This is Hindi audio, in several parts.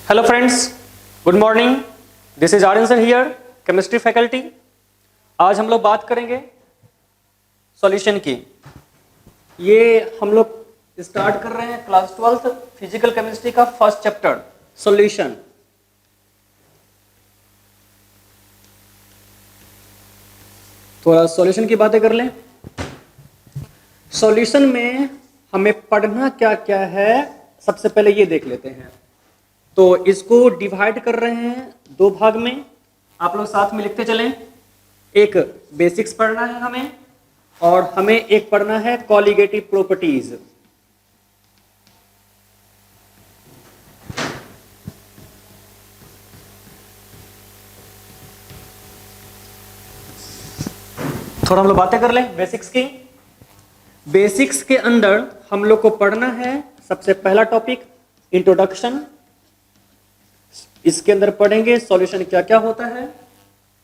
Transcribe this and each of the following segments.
Hello friends, good morning. This is Aryan sir here, chemistry faculty. आज हम लोग बात करेंगे सॉल्यूशन की। ये हम लोग स्टार्ट कर रहे हैं क्लास 12th फिजिकल केमिस्ट्री का फर्स्ट चैप्टर सॉल्यूशन। थोड़ा सॉल्यूशन की बातें कर लें। सॉल्यूशन में हमें पढ़ना क्या क्या है, सबसे पहले ये देख लेते हैं। तो इसको डिवाइड कर रहे हैं दो भाग में, आप लोग साथ में लिखते चलें। एक बेसिक्स पढ़ना है हमें, और हमें एक पढ़ना है कॉलिगेटिव प्रॉपर्टीज। थोड़ा हम लोग बातें कर लें बेसिक्स की। बेसिक्स के अंदर हम लोग को पढ़ना है सबसे पहला टॉपिक इंट्रोडक्शन। इसके अंदर पढ़ेंगे सॉल्यूशन क्या क्या होता है,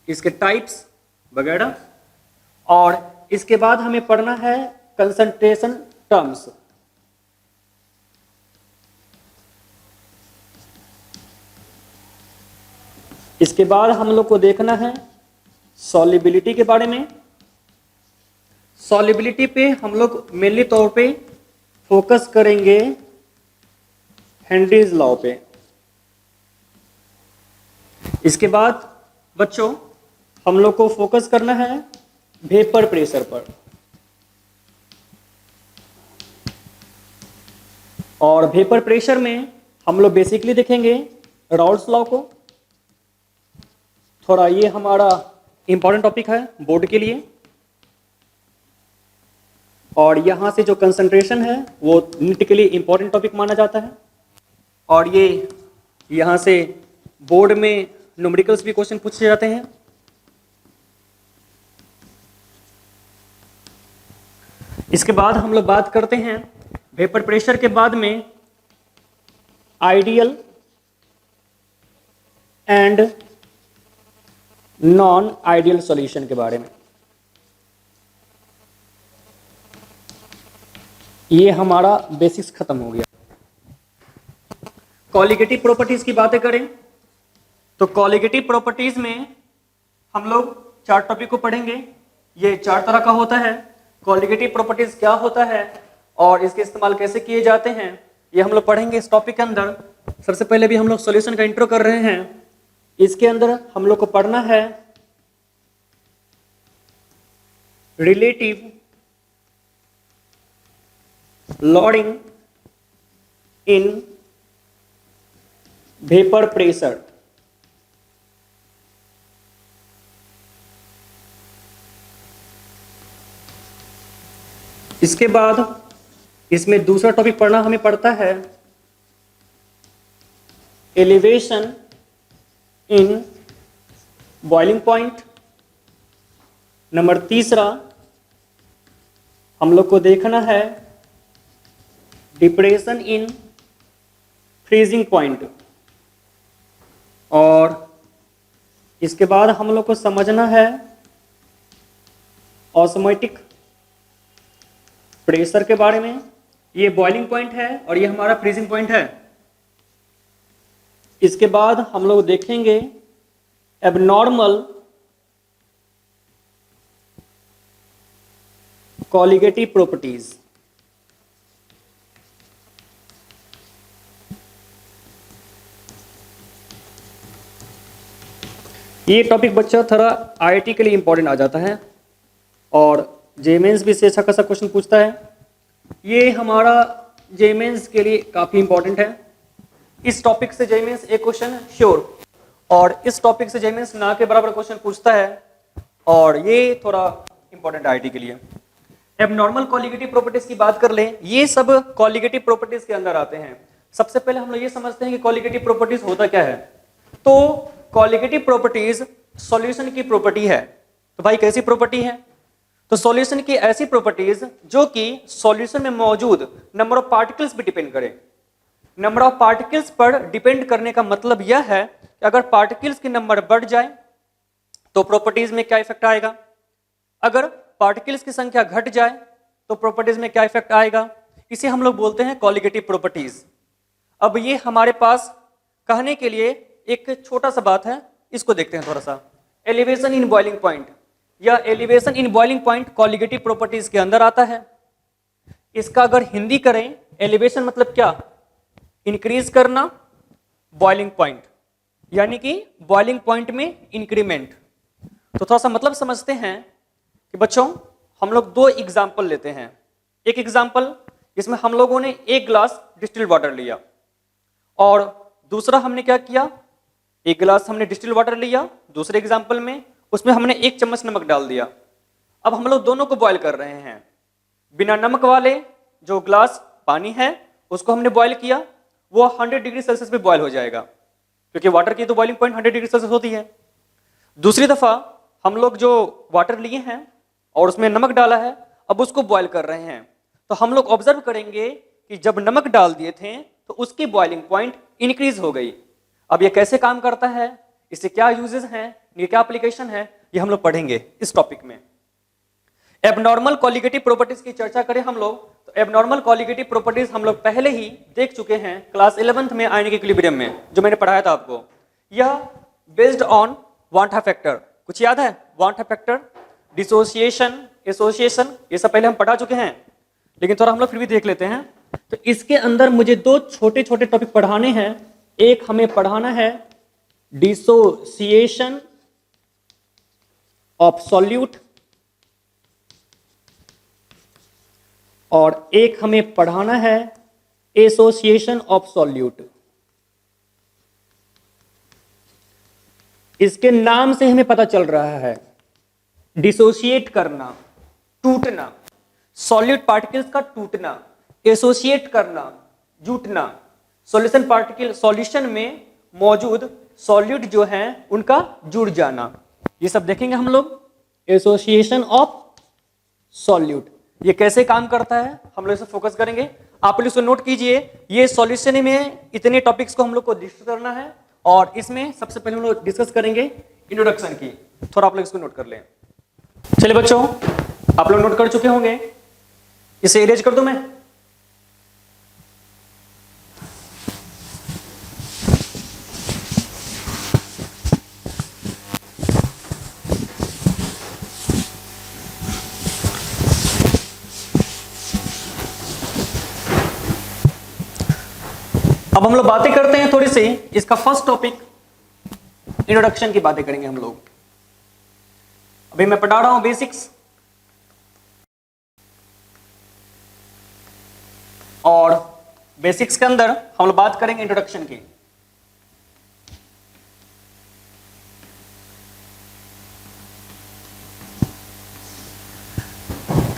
इसके टाइप्स वगैरह, और इसके बाद हमें पढ़ना है कंसंट्रेशन टर्म्स। इसके बाद हम लोग को देखना है सॉल्युबिलिटी के बारे में। सॉल्युबिलिटी पे हम लोग मेनली तौर पे फोकस करेंगे हेनरीज लॉ पे। इसके बाद बच्चों हम लोग को फोकस करना है वेपर प्रेशर पर, और वेपर प्रेशर में हम लोग बेसिकली देखेंगे राउल्ट्स लॉ को। थोड़ा ये हमारा इंपॉर्टेंट टॉपिक है बोर्ड के लिए, और यहां से जो कंसंट्रेशन है वो नीट के लिए इंपॉर्टेंट टॉपिक माना जाता है, और ये यहां से बोर्ड में न्यूमेरिकल्स भी क्वेश्चन पूछे जाते हैं। इसके बाद हम लोग बात करते हैं वेपर प्रेशर के बाद में ideal and non ideal solution के बारे में। ये हमारा बेसिक्स खत्म हो गया। कॉलिगेटिव प्रॉपर्टीज की बातें करें तो कॉलिगेटिव प्रॉपर्टीज में हम लोग चार टॉपिक को पढ़ेंगे। ये चार तरह का होता है। कॉलिगेटिव प्रॉपर्टीज क्या होता है और इसके इस्तेमाल कैसे किए जाते हैं, ये हम लोग पढ़ेंगे इस टॉपिक के अंदर। सबसे पहले भी हम लोग सॉल्यूशन का इंट्रो कर रहे हैं। इसके अंदर हम लोग को पढ़ना है relative loading in vapour pressure. इसके बाद इसमें दूसरा टॉपिक पढ़ना हमें पड़ता है elevation in boiling point. Number तीसरा हम लोग को देखना है डिप्रेशन इन फ्रीजिंग पॉइंट, और इसके बाद हम लोग को समझना है ऑस्मोटिक प्रेशर के बारे में। ये बॉइलिंग पॉइंट है और ये हमारा फ्रीजिंग पॉइंट है। इसके बाद हम लोग देखेंगे एबनॉर्मल कॉलिगेटिव प्रॉपर्टीज। ये टॉपिक बच्चा थोड़ा आईआईटी के लिए इंपॉर्टेंट आ जाता है, और जेमेंस भी से अच्छा खासा क्वेश्चन पूछता है। ये हमारा जेमेंस के लिए काफ़ी इंपॉर्टेंट है। इस टॉपिक से जेमेंस एक क्वेश्चन श्योर, और इस टॉपिक से जेमेंस ना के बराबर क्वेश्चन पूछता है, और ये थोड़ा इंपॉर्टेंट है आईआईटी के लिए। एबनॉर्मल कॉलिगेटिव प्रॉपर्टीज की बात कर लें, ये सब कॉलिगेटिव प्रॉपर्टीज के अंदर आते हैं। सबसे पहले हम लोग ये समझते हैं कि कॉलिगेटिव प्रॉपर्टीज होता क्या है। तो कॉलिगेटिव प्रॉपर्टीज सॉल्यूशन की प्रॉपर्टी है। तो भाई कैसी प्रॉपर्टी है? तो सॉल्यूशन की ऐसी प्रॉपर्टीज जो कि सॉल्यूशन में मौजूद नंबर ऑफ पार्टिकल्स पे डिपेंड करे। नंबर ऑफ पार्टिकल्स पर डिपेंड करने का मतलब यह है कि अगर पार्टिकल्स की नंबर बढ़ जाए तो प्रॉपर्टीज में क्या इफेक्ट आएगा, अगर पार्टिकल्स की संख्या घट जाए तो प्रॉपर्टीज में क्या इफेक्ट आएगा। इसे हम लोग बोलते हैं कॉलिगेटिव प्रॉपर्टीज। अब ये हमारे पास कहने के लिए एक छोटा सा बात है, इसको देखते हैं थोड़ा सा। एलिवेशन इन बॉइलिंग पॉइंट, या elevation in boiling point colligative properties के अंदर आता है। इसका अगर हिंदी करें, एलिवेशन मतलब क्या? इंक्रीज करना बॉइलिंग पॉइंट, यानी कि बॉइलिंग पॉइंट में इंक्रीमेंट। तो थोड़ा सा मतलब समझते हैं कि बच्चों हम लोग दो एग्जाम्पल लेते हैं। एक एग्जाम्पल इसमें हम लोगों ने एक ग्लास डिस्टिल्ड वाटर लिया, और दूसरा हमने क्या किया, एक गिलास हमने डिस्टिल्ड वाटर लिया, दूसरे एग्जाम्पल में उसमें हमने 1 चम्मच नमक डाल दिया। अब हम लोग दोनों को बॉयल कर रहे हैं। बिना नमक वाले जो ग्लास पानी है उसको हमने बॉयल किया, वो 100 डिग्री सेल्सियस पे बॉयल हो जाएगा, क्योंकि वाटर की तो बॉइलिंग पॉइंट 100 डिग्री सेल्सियस होती है। दूसरी दफा हम लोग जो वाटर लिए हैं और उसमें नमक डाला है, अब उसको बॉयल कर रहे हैं। तो हम लोग ऑब्जर्व करेंगे कि जब नमक डाल दिए थे तो उसकी बॉइलिंग पॉइंट इंक्रीज हो गई। अब ये कैसे काम करता है, इससे क्या यूजेस हैं, ये क्या एप्लीकेशन है, ये हम लोग पढ़ेंगे इस टॉपिक में। एबनॉर्मल कॉलिगेटिव प्रॉपर्टीज की चर्चा करें हम लोग, तो एबनॉर्मल कॉलिगेटिव प्रॉपर्टीज हम लोग पहले ही देख चुके हैं क्लास 11th में आयनिक इक्विलिब्रियम में, जो मैंने पढ़ाया था आपको। यह बेस्ड ऑन वांटा फैक्टर, कुछ याद है? वांटा फैक्टर, डिसोसिएशन, एसोसिएशन, ये सब पहले हम पढ़ा चुके हैं, लेकिन थोड़ा हम लोग फिर भी देख लेते हैं। तो इसके अंदर मुझे दो छोटे छोटे टॉपिक पढ़ाने हैं। एक हमें पढ़ाना है डिसोसिएशन ऑफ सॉल्यूट, और एक हमें पढ़ाना है एसोसिएशन ऑफ सॉल्यूट। इसके नाम से हमें पता चल रहा है, डिसोसिएट करना, टूटना, सॉल्यूट पार्टिकल्स का टूटना, एसोसिएट करना, जुटना, सॉल्यूशन पार्टिकल, सॉल्यूशन में मौजूद सॉल्यूट जो है उनका जुड़ जाना, ये सब देखेंगे हम लोग। एसोसिएशन ऑफ सॉल्यूट ये कैसे काम करता है हम लोग इसे फोकस करेंगे। आप लोग इसको नोट कीजिए, ये सॉल्यूशन में इतने टॉपिक्स को हम लोग को डिस्कस करना है, और इसमें सबसे पहले हम लोग डिस्कस करेंगे इंट्रोडक्शन की। थोड़ा आप लोग इसको नोट कर लें। चलिए बच्चों, आप लोग नोट कर चुके होंगे, इसे इरेज कर दूं मैं। अब हम लोग बातें करते हैं थोड़ी सी, इसका फर्स्ट टॉपिक इंट्रोडक्शन की बातें करेंगे हम लोग। अभी मैं पढ़ा रहा हूं बेसिक्स, और बेसिक्स के अंदर हम लोग बात करेंगे इंट्रोडक्शन की।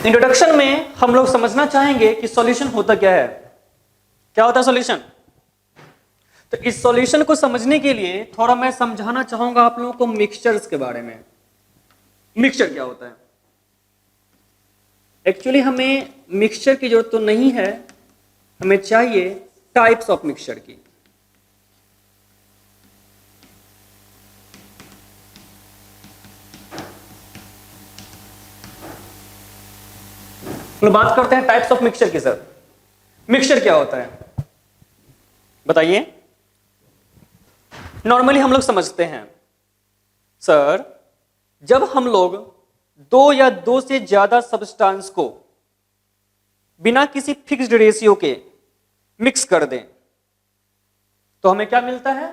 इंट्रोडक्शन में हम लोग समझना चाहेंगे कि सॉल्यूशन होता क्या है, क्या होता है सॉल्यूशन। तो इस सॉल्यूशन को समझने के लिए थोड़ा मैं समझाना चाहूंगा आप लोगों को मिक्सचर्स के बारे में। मिक्सचर क्या होता है? एक्चुअली हमें मिक्सचर की जरूरत तो नहीं है, हमें चाहिए टाइप्स ऑफ मिक्सचर की। हम बात करते हैं टाइप्स ऑफ मिक्सचर की। सर मिक्सचर क्या होता है बताइए। नॉर्मली हम लोग समझते हैं सर, जब हम लोग दो या दो से ज्यादा सब्सटेंस को बिना किसी फिक्स्ड रेशियो के मिक्स कर दें तो हमें क्या मिलता है?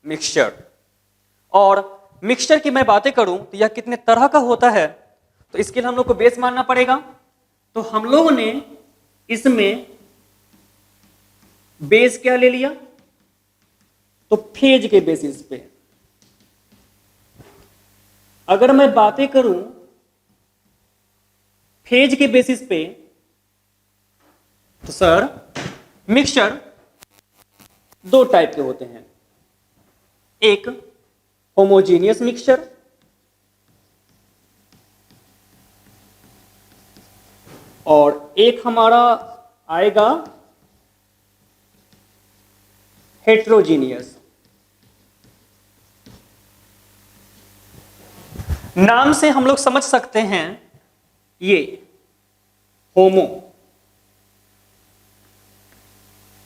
मिक्सचर। और मिक्सचर की मैं बातें करूं तो यह कितने तरह का होता है, तो इसके लिए हम लोग को बेस मानना पड़ेगा। तो हम लोगों ने इसमें बेस क्या ले लिया? तो फेज के बेसिस पे। अगर मैं बातें करूं फेज के बेसिस पे, तो सर मिक्सचर दो टाइप के होते हैं। एक होमोजीनियस मिक्सचर, और एक हमारा आएगा हेट्रोजीनियस। नाम से हम लोग समझ सकते हैं, ये होमो,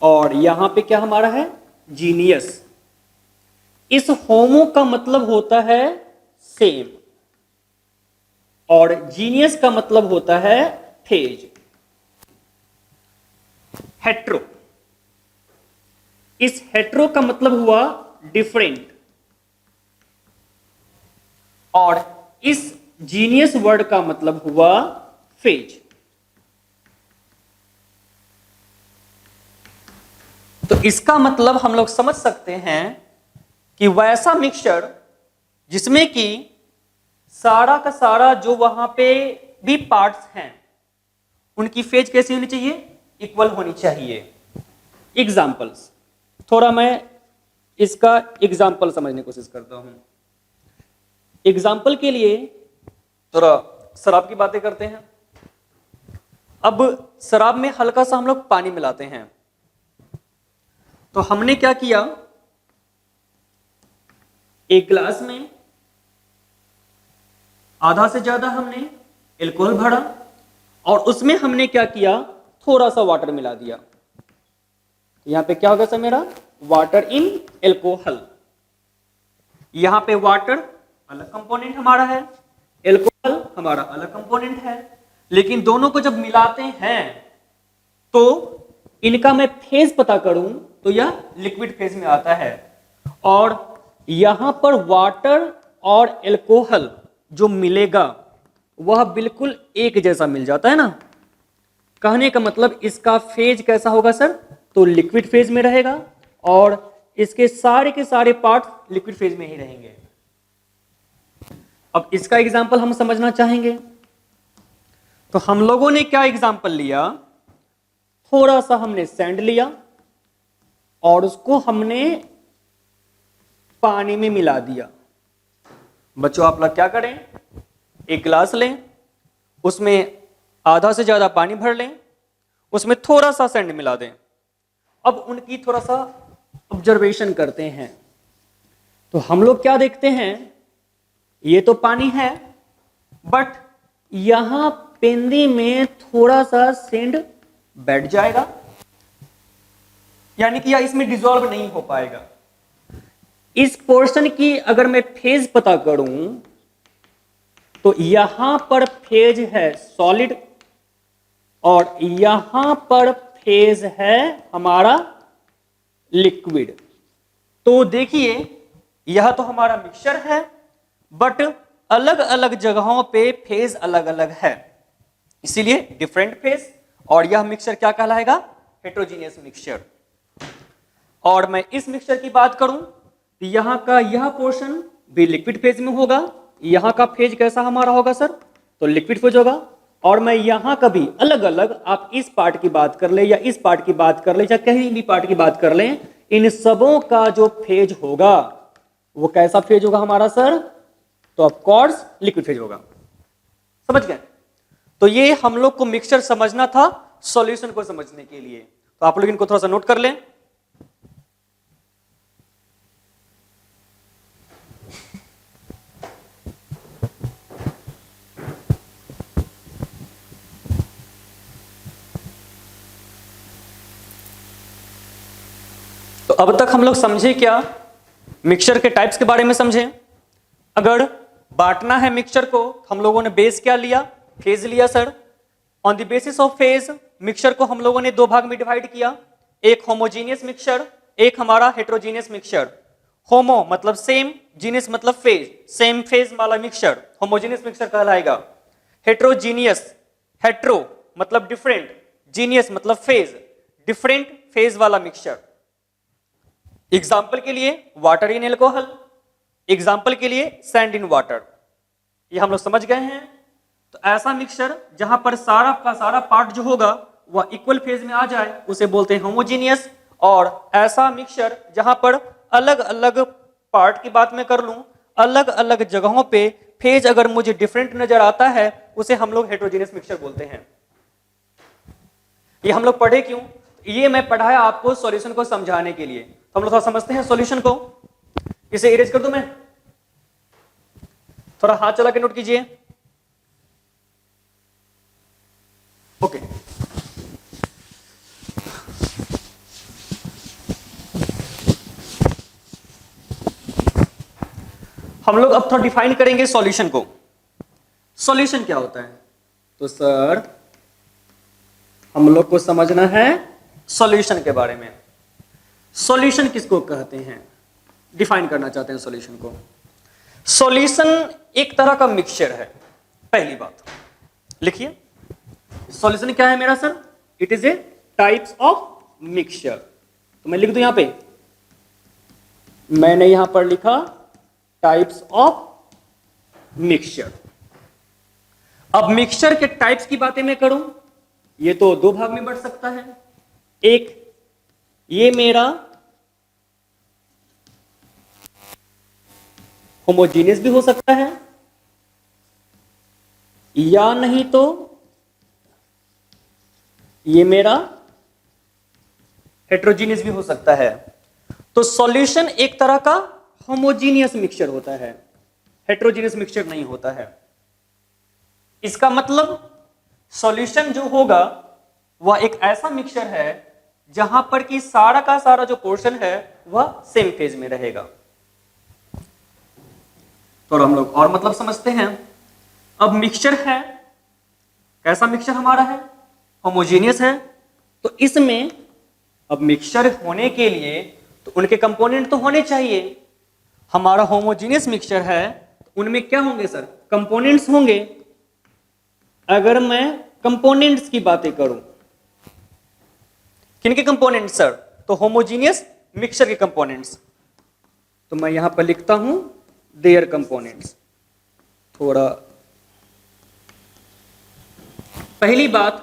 और यहां पे क्या हमारा है? जीनियस। इस होमो का मतलब होता है सेम और जीनियस का मतलब होता है फेज। हेट्रो, इस हेट्रो का मतलब हुआ डिफरेंट और इस जीनियस वर्ड का मतलब हुआ फेज। तो इसका मतलब हम लोग समझ सकते हैं कि वैसा मिक्सचर जिसमें कि सारा का सारा जो वहां पे भी पार्ट्स हैं उनकी फेज कैसी होनी चाहिए, इक्वल होनी चाहिए। एग्जाम्पल्स, थोड़ा मैं इसका एग्जाम्पल समझने की कोशिश करता हूं। एग्जाम्पल के लिए थोड़ा शराब की बातें करते हैं। अब शराब में हल्का सा हम लोग पानी मिलाते हैं, तो हमने क्या किया, एक गिलास में आधा से ज्यादा हमने एल्कोहल भरा और उसमें हमने क्या किया, थोड़ा सा वाटर मिला दिया। यहां पे क्या होगा सर मेरा, वाटर इन एल्कोहल। यहां पे वाटर अलग कंपोनेंट हमारा है, एल्कोहल हमारा अलग कंपोनेंट है, लेकिन दोनों को जब मिलाते हैं तो इनका मैं फेज पता करूं तो यह लिक्विड फेज में आता है। और यहां पर वाटर और एल्कोहल जो मिलेगा वह बिल्कुल एक जैसा मिल जाता है ना। कहने का मतलब इसका फेज कैसा होगा सर, तो लिक्विड फेज में रहेगा और इसके सारे के सारे पार्ट लिक्विड फेज में ही रहेंगे। अब इसका एग्जांपल हम समझना चाहेंगे, तो हम लोगों ने क्या एग्जांपल लिया, थोड़ा सा हमने सैंड लिया और उसको हमने पानी में मिला दिया। बच्चों आप लोग क्या करें, एक गिलास लें, उसमें आधा से ज्यादा पानी भर लें, उसमें थोड़ा सा सैंड मिला दें। अब उनकी थोड़ा सा ऑब्जर्वेशन करते हैं, तो हम लोग क्या देखते हैं, ये तो पानी है बट यहां पेंदी में थोड़ा सा सैंड बैठ जाएगा, यानी कि यह इसमें डिसॉल्व नहीं हो पाएगा। इस पोर्शन की अगर मैं फेज पता करूं तो यहां पर फेज है सॉलिड और यहां पर फेज है हमारा लिक्विड। तो देखिए यह तो हमारा मिक्सचर है बट अलग अलग जगहों पे फेज अलग अलग है, इसीलिए डिफरेंट फेज। और यह मिक्सचर क्या कहलाएगा, हेट्रोजीनियस मिक्सचर। और मैं इस मिक्सचर की बात करूं तो यहां का यह पोर्शन भी लिक्विड फेज में होगा, यहां का फेज कैसा हमारा होगा सर, तो लिक्विड फेज होगा। और मैं यहां का भी अलग अलग, आप इस पार्ट की बात कर ले या इस पार्ट की बात कर ले या कहीं भी पार्ट की बात कर लें, इन सबों का जो फेज होगा वो कैसा फेज होगा हमारा सर, तो ऑफ कोर्स लिक्विड फेज होगा। समझ गए। तो ये हम लोग को मिक्सचर समझना था सॉल्यूशन को समझने के लिए, तो आप लोग इनको थोड़ा सा नोट कर लें। तो अब तक हम लोग समझे क्या, मिक्सचर के टाइप्स के बारे में समझे। अगर बांटना है मिक्सचर को, हम लोगों ने बेस क्या लिया, फेज लिया sir. On the basis of phase mixture को हम लोगों ने दो भाग में डिवाइड किया, एक होमोजीनियस मिक्सचर, एक हमारा हेट्रोजीनियस मिक्सचर। होमो मतलब सेम, जीनियस मतलब फेज, सेम फेज वाला मिक्सचर होमोजीनियस मिक्सचर कहलाएगा। हेट्रोजीनियस, हेट्रो मतलब डिफरेंट, जीनियस मतलब फेज, डिफरेंट फेज वाला मिक्सचर। एग्जाम्पल के लिए वाटर इन एल्कोहल, एग्जाम्पल के लिए सैंड इन वाटर। ये हम लोग समझ गए हैं। तो ऐसा मिक्सचर जहां पर सारा का सारा पार्ट जो होगा वह इक्वल फेज में आ जाए उसे बोलते हैं होमोजीनियस। और ऐसा मिक्सचर जहां पर अलग अलग पार्ट की बात मैं कर लूं, अलग अलग जगहों पे फेज अगर मुझे डिफरेंट नजर आता है उसे हम लोग हेट्रोजीनियस मिक्सचर बोलते हैं। ये हम लोग पढ़े क्यों, ये मैं पढ़ाया आपको सॉल्यूशन को समझाने के लिए। तो हम लोग थोड़ा समझते हैं सॉल्यूशन को। इसे इरेज कर दूं मैं, थोड़ा हाथ चला के नोट कीजिए। ओके, हम लोग अब थोड़ा डिफाइन करेंगे सॉल्यूशन को। सॉल्यूशन क्या होता है? तो सर हम लोग को समझना है सॉल्यूशन के बारे में। सॉल्यूशन किसको कहते हैं, डिफाइन करना चाहते हैं सॉल्यूशन को। सॉल्यूशन एक तरह का मिक्सचर है। पहली बात लिखिए, सॉल्यूशन क्या है मेरा sir? It is a types of mixture. तो मैं लिख दूं यहां पे, मैंने यहां पर लिखा टाइप्स ऑफ मिक्सचर। अब मिक्सचर के टाइप्स की बातें मैं करूं, ये तो दो भाग में बढ़ सकता है। एक ये मेरा होमोजीनियस भी हो सकता है, या नहीं तो ये मेरा हेट्रोजीनियस भी हो सकता है। तो सॉल्यूशन एक तरह का होमोजीनियस मिक्सचर होता है, हेट्रोजीनियस मिक्सचर नहीं होता है। इसका मतलब सॉल्यूशन जो होगा वह एक ऐसा मिक्सचर है जहां पर कि सारा का सारा जो पोर्शन है वह सेम फेज में रहेगा। तो हम लोग और मतलब समझते हैं। अब मिक्सचर है, कैसा मिक्सचर हमारा है? होमोजीनियस है। तो इसमें अब मिक्सचर होने के लिए तो उनके कंपोनेंट तो होने चाहिए। हमारा होमोजीनियस मिक्सचर है, तो उनमें क्या होंगे सर? कंपोनेंट्स होंगे। अगर मैं कंपोनेंट्स की बातें करूं, किनके कंपोनेंट्स सर? तो होमोजीनियस मिक्सचर के कंपोनेंट्स। तो मैं यहां पर लिखता हूं देयर कंपोनेंट्स। थोड़ा पहली बात,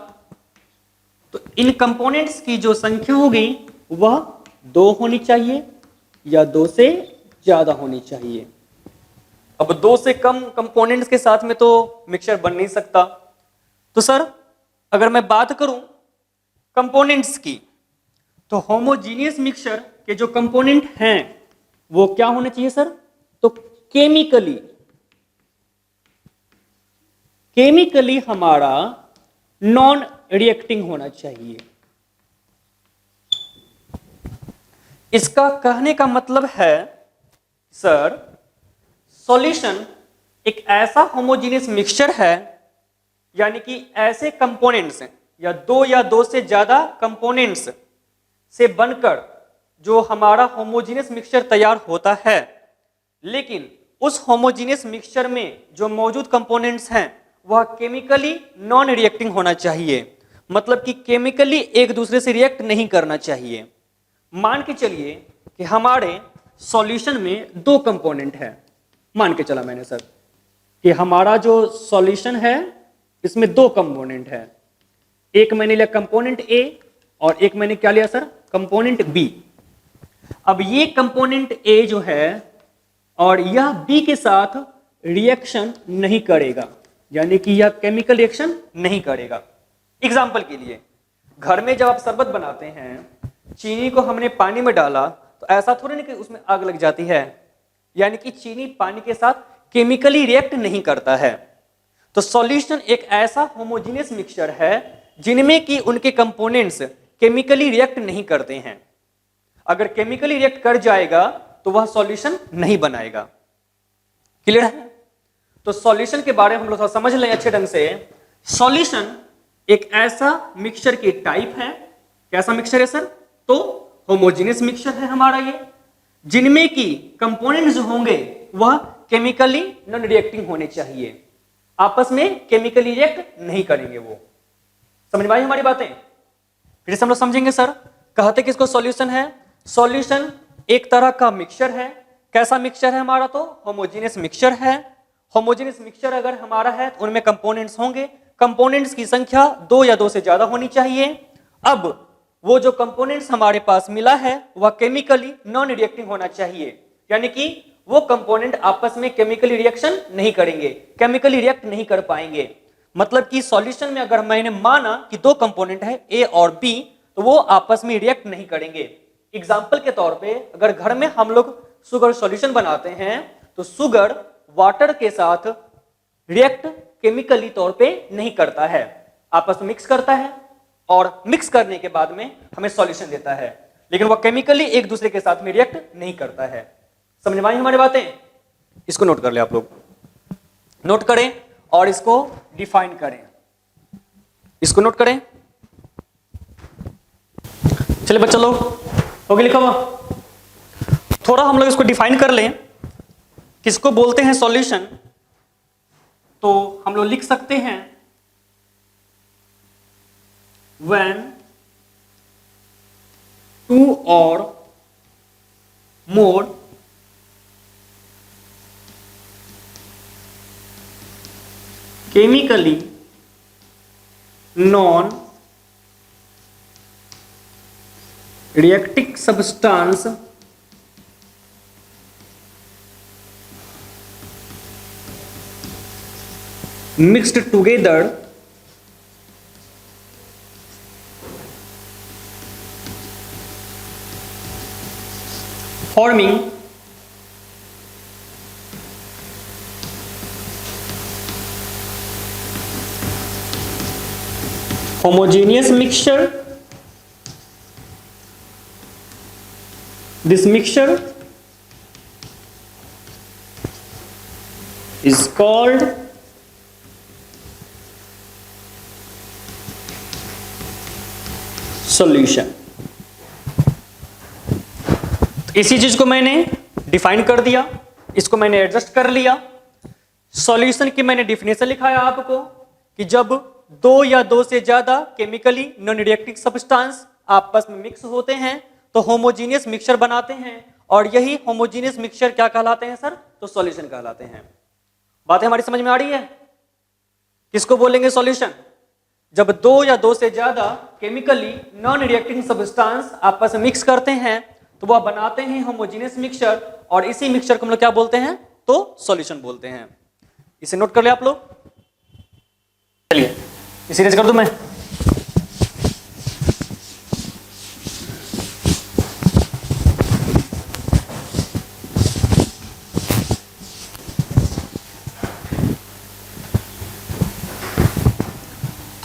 तो इन कंपोनेंट्स की जो संख्या होगी वह 2 होनी चाहिए या 2 से ज्यादा होनी चाहिए। अब 2 से कम कंपोनेंट्स के साथ में तो मिक्सचर बन नहीं सकता। तो सर अगर मैं बात करूं कंपोनेंट्स की, तो होमोजीनियस मिक्सचर के जो कंपोनेंट हैं वो क्या होने चाहिए सर? तो केमिकली हमारा नॉन रिएक्टिंग होना चाहिए। इसका कहने का मतलब है सर सॉल्यूशन एक ऐसा होमोजीनियस मिक्सचर है, यानी कि ऐसे कंपोनेंट्स या दो से ज्यादा कंपोनेंट्स से बनकर जो हमारा होमोजीनियस मिक्सचर तैयार होता है, लेकिन उस होमोजीनियस मिक्सचर में जो मौजूद कंपोनेंट्स हैं वह केमिकली नॉन रिएक्टिंग होना चाहिए। मतलब कि केमिकली एक दूसरे से रिएक्ट नहीं करना चाहिए। मान के चलिए कि हमारे सॉल्यूशन में 2 कंपोनेंट है। मान के चला मैंने सर कि हमारा जो सॉल्यूशन है इसमें 2 कंपोनेंट है। एक मैंने लिया कंपोनेंट ए और एक मैंने क्या लिया सर? Component B. अब ये कंपोनेंट ए जो है और यह बी के साथ रिएक्शन नहीं करेगा, यानी कि यह केमिकल रिएक्शन नहीं करेगा। एग्जाम्पल के लिए, घर में जब आप शरबत बनाते हैं, चीनी को हमने पानी में डाला तो ऐसा थोड़ी नहीं कि उसमें आग लग जाती है, यानी कि चीनी पानी के साथ केमिकली रिएक्ट नहीं करता है। तो सॉल्यूशन एक ऐसा होमोजीनियस मिक्सचर है जिनमें कि उनके कंपोनेंट्स केमिकली रिएक्ट नहीं करते हैं। अगर केमिकली रिएक्ट कर जाएगा तो वह सॉल्यूशन नहीं बनाएगा। क्लियर है? तो सॉल्यूशन के बारे में हम लोग थोड़ा समझ लें अच्छे ढंग से। सॉल्यूशन एक ऐसा मिक्सचर की टाइप है। कैसा मिक्सचर है सर? तो होमोजीनियस मिक्सचर है हमारा ये, जिनमें की कंपोनेंट्स होंगे वह केमिकली नॉन रिएक्टिंग होने चाहिए, आपस में केमिकली रिएक्ट नहीं करेंगे। वो समझ में आई हमारी बातें? फिर से हम लोग समझेंगे सर। कहते किसको सॉल्यूशन है? सॉल्यूशन एक तरह का मिक्सचर है। कैसा मिक्सचर है हमारा? तो होमोजीनियस मिक्सचर है। होमोजीनियस मिक्सचर अगर हमारा है तो उनमें कंपोनेंट्स होंगे। कंपोनेंट्स की संख्या 2 या 2 से ज्यादा होनी चाहिए। अब वो जो कंपोनेंट्स हमारे पास मिला है वह केमिकली नॉन रिएक्टिंग होना चाहिए, यानी कि वो कंपोनेंट आपस में केमिकली रिएक्शन नहीं करेंगे, केमिकली रिएक्ट नहीं कर पाएंगे। मतलब कि सॉल्यूशन में अगर मैंने माना कि 2 कंपोनेंट है ए और बी, तो वो आपस में रिएक्ट नहीं करेंगे। एग्जाम्पल के तौर पे अगर घर में हम लोग शुगर सॉल्यूशन बनाते हैं तो शुगर वाटर के साथ रिएक्ट केमिकली तौर पे नहीं करता है, आपस में मिक्स करता है और मिक्स करने के बाद में हमें सॉल्यूशन देता है, लेकिन वह केमिकली एक दूसरे के साथ में रिएक्ट नहीं करता है। समझ में आई हमारी बातें? इसको नोट कर ले आप लोग, नोट करें और इसको डिफाइन करें, इसको नोट करें। चलिए बच्चा लोग, हो गया लिखा हुआ? थोड़ा हम लोग इसको डिफाइन कर लें, किसको बोलते हैं सॉल्यूशन। तो हम लोग लिख सकते हैं when two or more chemically non reactive substance mixed together forming homogeneous mixture. This mixture is called solution. इसी चीज को मैंने डिफाइन कर दिया, इसको मैंने एडजस्ट कर लिया। सॉल्यूशन की मैंने डिफिनेशन लिखाया आपको कि जब दो या दो से ज्यादा केमिकली नॉन रिएक्टिव सब्सटेंस आपस में मिक्स होते हैं तो होमोजीनियस मिक्सचर बनाते हैं, और यही होमोजीनियस मिक्सचर क्या कहलाते हैं सर? तो सॉल्यूशन कहलाते हैं। बातें हमारी समझ में आ रही है? किसको बोलेंगे सॉल्यूशन? जब दो या दो से ज्यादा केमिकली नॉन रिएक्टिव सब्सटेंस आपस में मिक्स करते हैं तो वह बनाते हैं होमोजेनियस मिक्सचर, और इसी मिक्सचर को हम लोग क्या बोलते हैं? तो सॉल्यूशन बोलते हैं। इसे नोट कर ले आप लोग। चलिए इसे रेज कर दूं मैं।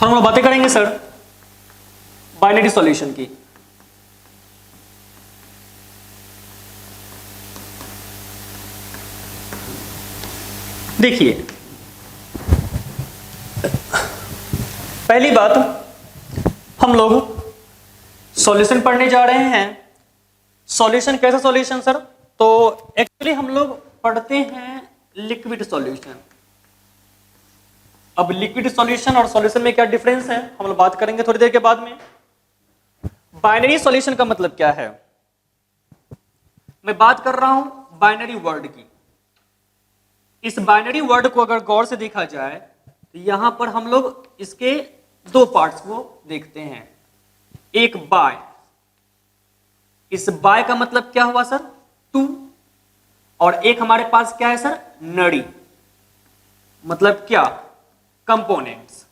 थोड़ा हम लोग बातें करेंगे सर बाइनरी सॉल्यूशन की। देखिए पहली बात, हम लोग सॉल्यूशन पढ़ने जा रहे हैं। सॉल्यूशन कैसा सॉल्यूशन सर? तो एक्चुअली हम लोग पढ़ते हैं लिक्विड सॉल्यूशन। अब लिक्विड सॉल्यूशन और सॉल्यूशन में क्या डिफरेंस है हम लोग बात करेंगे थोड़ी देर के बाद में। बाइनरी सॉल्यूशन का मतलब क्या है? मैं बात कर रहा हूं बाइनरी वर्ड की। इस बाइनरी वर्ड को अगर गौर से देखा जाए तो यहां पर हम लोग इसके दो पार्ट्स को देखते हैं। एक बाय, इस बाय का मतलब क्या हुआ सर? टू, और एक हमारे पास क्या है सर? नड़ी, मतलब क्या? कंपोनेंट्स।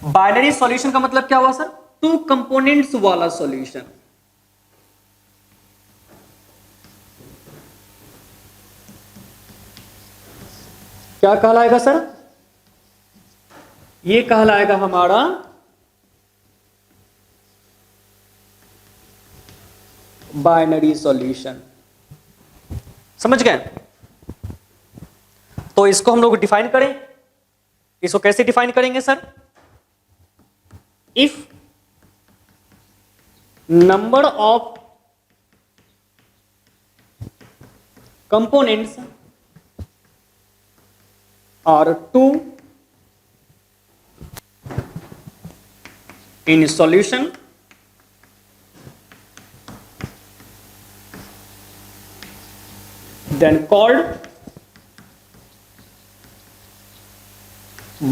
बाइनरी सॉल्यूशन का मतलब क्या हुआ सर? टू कंपोनेंट्स वाला सॉल्यूशन। क्या कहलाएगा सर? ये कहलाएगा हमारा बाइनरी सॉल्यूशन। समझ गए? तो इसको हम लोग डिफाइन करें। इसको कैसे डिफाइन करेंगे sir? If number of components are 2 in solution, then called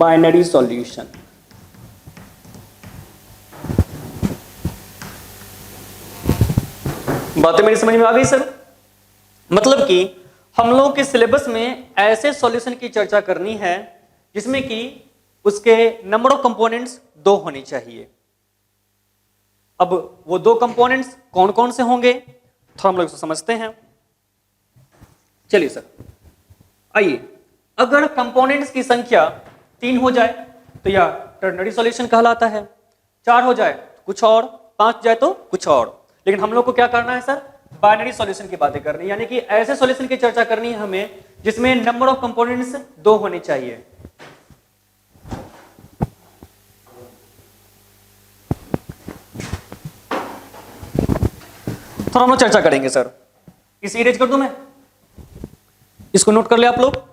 binary solution. बातें मेरी समझ में आ गई सर? मतलब कि हम लोगों के सिलेबस में ऐसे सॉल्यूशन की चर्चा करनी है जिसमें कि उसके नंबर ऑफ कंपोनेंट्स 2 होने चाहिए। अब वो 2 कंपोनेंट्स कौन कौन से होंगे थोड़ा हम लोग इसको समझते हैं। चलिए सर आइए, अगर कंपोनेंट्स की संख्या 3 हो जाए तो यह टर्नरी सॉल्यूशन कहलाता है, 4 हो जाए तो कुछ और, 5 जाए तो कुछ और। लेकिन हम लोग को क्या करना है सर? बाइनरी सॉल्यूशन की बातें करनी है, यानी कि ऐसे सॉल्यूशन की चर्चा करनी है हमें जिसमें नंबर ऑफ कंपोनेंट्स 2 होने चाहिए। थोड़ा हम लोग चर्चा करेंगे सर। इसे इरेज कर दूं मैं, इसको नोट कर ले आप लोग।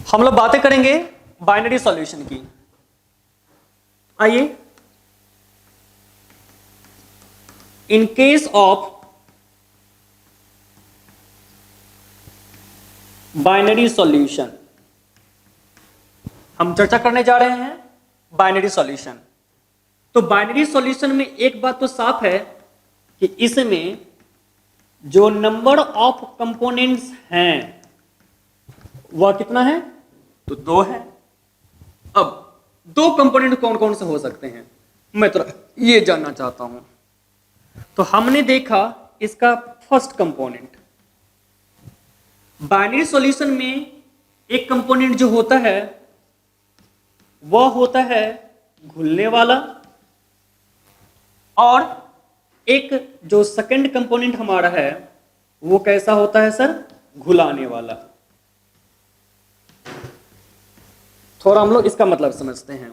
हम लोग बातें करेंगे बाइनरी सॉल्यूशन की। आइए, in case of binary solution हम चर्चा करने जा रहे हैं बाइनरी सॉल्यूशन। तो बाइनरी सॉल्यूशन में एक बात तो साफ है कि इसमें जो नंबर ऑफ कंपोनेंट्स हैं वह कितना है, तो 2 है। अब 2 कंपोनेंट कौन कौन से हो सकते हैं मैं तो ये जानना चाहता हूं। तो हमने देखा इसका फर्स्ट कंपोनेंट, बाइनरी सॉल्यूशन में एक कंपोनेंट जो होता है वह होता है घुलने वाला, और एक जो सेकंड कंपोनेंट हमारा है वो कैसा होता है सर, घुलाने वाला। थोड़ा हम लोग इसका मतलब समझते हैं।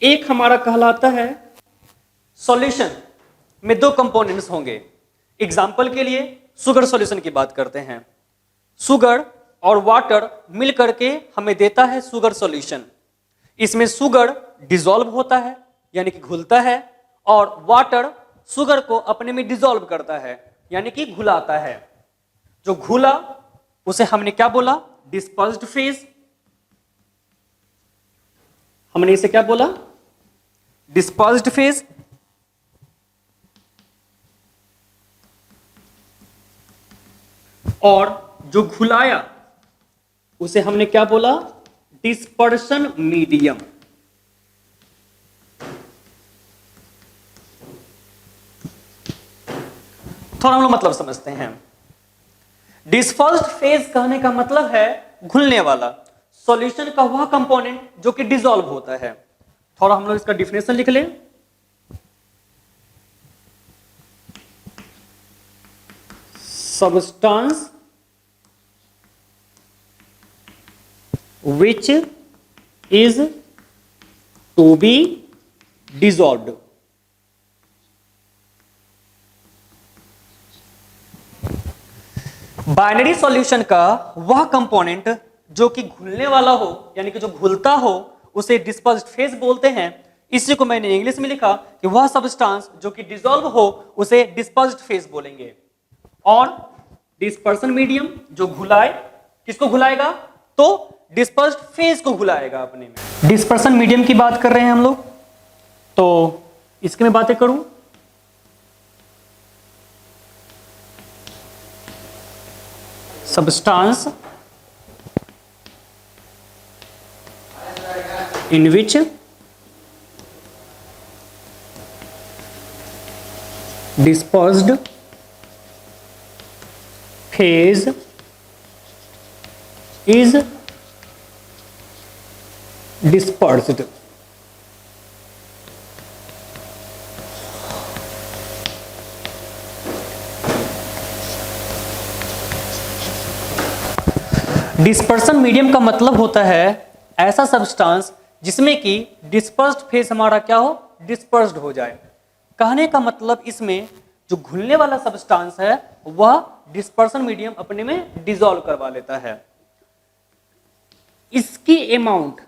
एक हमारा कहलाता है सॉल्यूशन में 2 कंपोनेंट्स होंगे। एग्जाम्पल के लिए शुगर सॉल्यूशन की बात करते हैं। शुगर और वाटर मिल करके हमें देता है शुगर सॉल्यूशन। इसमें शुगर डिसॉल्व होता है यानी कि घुलता है, और वाटर शुगर को अपने में डिसॉल्व करता है यानी कि घुलाता है। जो घुला उसे हमने क्या बोला, डिस्पर्स्ड फेज। हमने इसे क्या बोला, डिस्पर्स्ड फेज। और जो घुलाया उसे हमने क्या बोला, डिस्पर्शन मीडियम। थोड़ा हम लोग मतलब समझते हैं। डिस्पर्स्ड फेज कहने का मतलब है घुलने वाला, सॉल्यूशन का वह कंपोनेंट जो कि डिसॉल्व होता है। थोड़ा हम लोग इसका डिफिनेशन लिख लें। Substance which is to be dissolved। Binary solution का वह कंपोनेंट जो कि घुलने वाला हो यानी कि जो घुलता हो उसे डिस्पर्स्ड फेज बोलते हैं। इसी को मैंने इंग्लिश में लिखा कि वह सब्सटेंस जो कि डिसॉल्व हो उसे डिस्पर्स्ड फेज बोलेंगे। और डिस्पर्शन मीडियम जो घुलाए, किसको घुलाएगा, तो डिस्पर्स्ड फेज को घुलाएगा अपने में। डिस्पर्शन मीडियम की बात कर रहे हैं हम लोग, तो इसकी मैं बातें करूं। Substance in which dispersed phase is dispersed। Dispersion medium का मतलब होता है ऐसा सब्सटेंस जिसमें कि डिस्पर्स्ड फेज हमारा क्या हो, डिस्पर्स्ड हो जाए। कहने का मतलब इसमें जो घुलने वाला सब्सटेंस है वह डिस्पर्सन मीडियम अपने में डिसॉल्व करवा लेता है। इसकी अमाउंट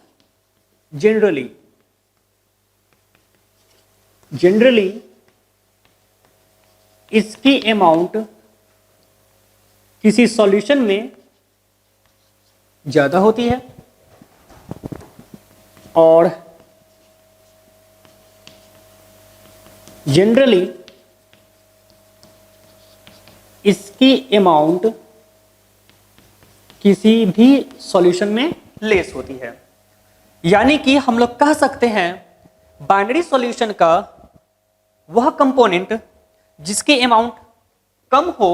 जनरली इसकी अमाउंट किसी सॉल्यूशन में ज्यादा होती है और जनरली इसकी अमाउंट किसी भी सॉल्यूशन में लेस होती है। यानी कि हम लोग कह सकते हैं बाइनरी सॉल्यूशन का वह कंपोनेंट जिसकी अमाउंट कम हो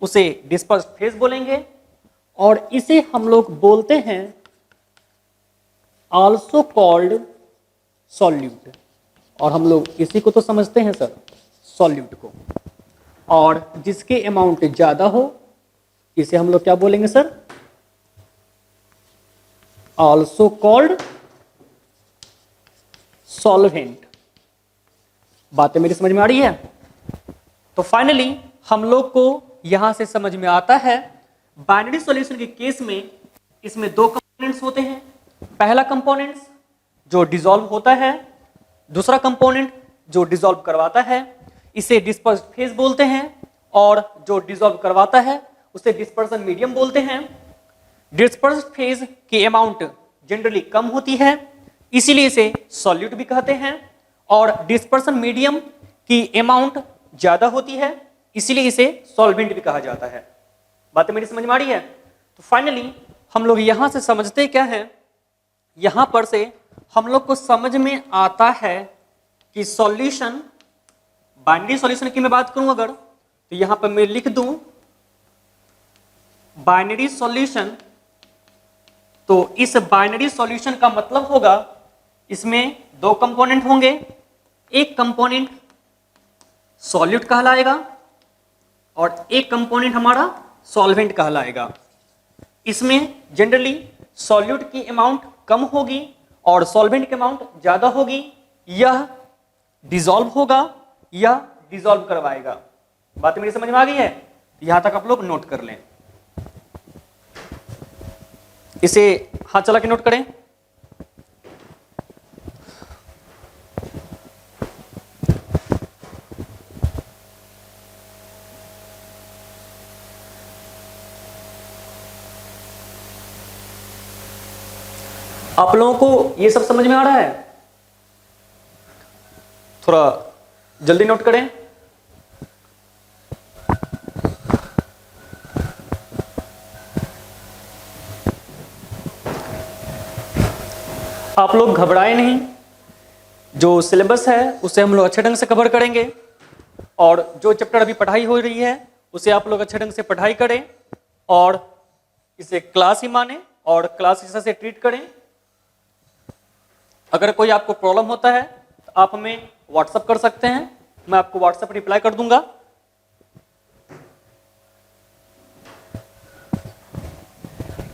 उसे डिस्पर्स्ड फेज बोलेंगे, और इसे हम लोग बोलते हैं आल्सो कॉल्ड सॉल्यूट, और हम लोग इसी को तो समझते हैं सर, सॉल्यूट को। और जिसके अमाउंट ज्यादा हो इसे हम लोग क्या बोलेंगे सर, ऑल्सो कॉल्ड सॉल्वेंट। बातें मेरी समझ में आ रही है? तो फाइनली हम लोग को यहां से समझ में आता है बाइनरी सॉल्यूशन के केस में इसमें दो कंपोनेंट्स होते हैं। पहला कंपोनेंट जो डिसॉल्व होता है, दूसरा कंपोनेंट जो डिसॉल्व करवाता है, इसे डिस्पर्स्ड फेज बोलते हैं, और जो डिसॉल्व करवाता है उसे डिस्पर्सन मीडियम बोलते हैं। डिस्पर्स्ड फेज की अमाउंट जनरली कम होती है, इसीलिए इसे सॉल्यूट भी कहते हैं, और डिस्पर्सन मीडियम की अमाउंट ज्यादा होती है, इसीलिए इसे सॉल्वेंट भी कहा जाता है। बातें मेरी समझ में आ रही है? तो फाइनली हम लोग यहां से समझते क्या है, यहां पर से हम लोग को समझ में आता है कि सॉल्यूशन, बाइनरी सॉल्यूशन की मैं बात करूं अगर, तो यहां पर मैं लिख दूं बाइनरी सॉल्यूशन। तो इस बाइनरी सॉल्यूशन का मतलब होगा इसमें दो कंपोनेंट होंगे, एक कंपोनेंट सॉल्यूट कहलाएगा और एक कंपोनेंट हमारा सॉल्वेंट कहलाएगा। इसमें जनरली सॉल्यूट की अमाउंट कम होगी और सॉल्वेंट की अमाउंट ज्यादा होगी। यह डिसॉल्व होगा या डिसॉल्व करवाएगा। बात मेरी समझ में आ गई है? यहां तक आप लोग नोट कर लें, इसे हाथ चला के नोट करें। आप लोगों को ये सब समझ में आ रहा है? थोड़ा जल्दी नोट करें। आप लोग घबराए नहीं, जो सिलेबस है उसे हम लोग अच्छे ढंग से कवर करेंगे, और जो चैप्टर अभी पढ़ाई हो रही है उसे आप लोग अच्छे ढंग से पढ़ाई करें और इसे क्लास ही माने और क्लास हिस्सा से ट्रीट करें। अगर कोई आपको प्रॉब्लम होता है तो आप हमें व्हाट्सएप कर सकते हैं, मैं आपको व्हाट्सएप रिप्लाई कर दूंगा।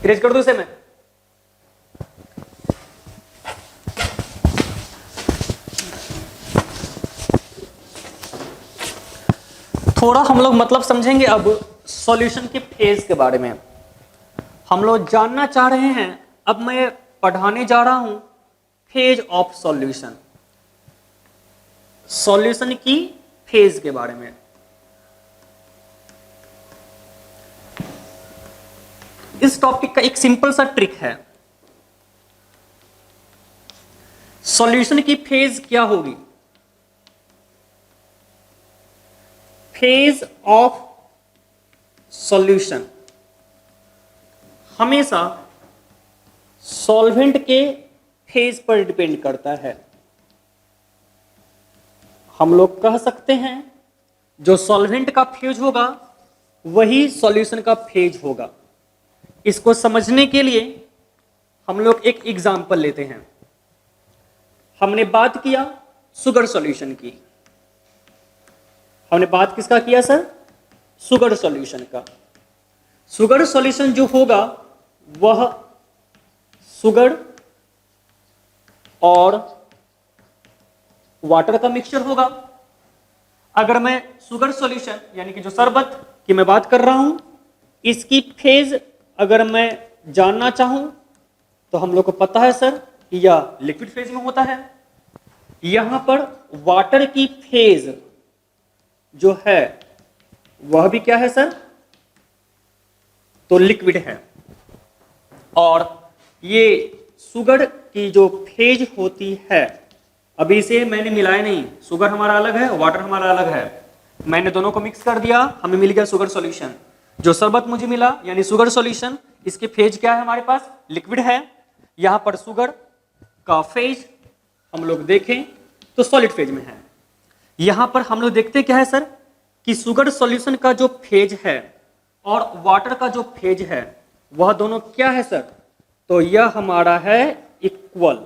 इरेज कर दूं इसे मैं? थोड़ा हम लोग मतलब समझेंगे अब सॉल्यूशन के फेज के बारे में। हम लोग जानना चाह रहे हैं, अब मैं पढ़ाने जा रहा हूं फेज ऑफ सॉल्यूशन, सॉल्यूशन की फेज के बारे में। इस टॉपिक का एक सिंपल सा ट्रिक है। सॉल्यूशन की फेज क्या होगी? फेज ऑफ सॉल्यूशन हमेशा सॉल्वेंट के फेज पर डिपेंड करता है। हम लोग कह सकते हैं जो सॉल्वेंट का फेज होगा वही सॉल्यूशन का फेज होगा। इसको समझने के लिए हम लोग एक एग्जांपल लेते हैं। हमने बात किया शुगर सॉल्यूशन की। हमने बात किसका किया सर? शुगर सॉल्यूशन का। शुगर सॉल्यूशन जो होगा वह शुगर और वाटर का मिक्सचर होगा। अगर मैं शुगर सॉल्यूशन यानी कि जो शरबत की मैं बात कर रहा हूं, इसकी फेज अगर मैं जानना चाहूं तो हम लोग को पता है सर कि यह लिक्विड फेज में होता है। यहां पर वाटर की फेज जो है वह भी क्या है सर? तो लिक्विड है। और ये शुगर की जो फेज होती है, अभी इसे मैंने मिलाया नहीं, शुगर हमारा अलग है, वाटर हमारा अलग है। मैंने दोनों को मिक्स कर दिया, हमें मिल गया शुगर सॉल्यूशन। जो शरबत मुझे मिला यानी शुगर सॉल्यूशन, इसके फेज क्या है? हमारे पास लिक्विड है। यहां पर शुगर का फेज हम लोग देखें तो सॉलिड फेज में है। यहां पर हम लोग देखते क्या है सर कि शुगर सॉल्यूशन का जो फेज है और वाटर का जो फेज है वह दोनों क्या है सर? तो यह हमारा है इक्वल।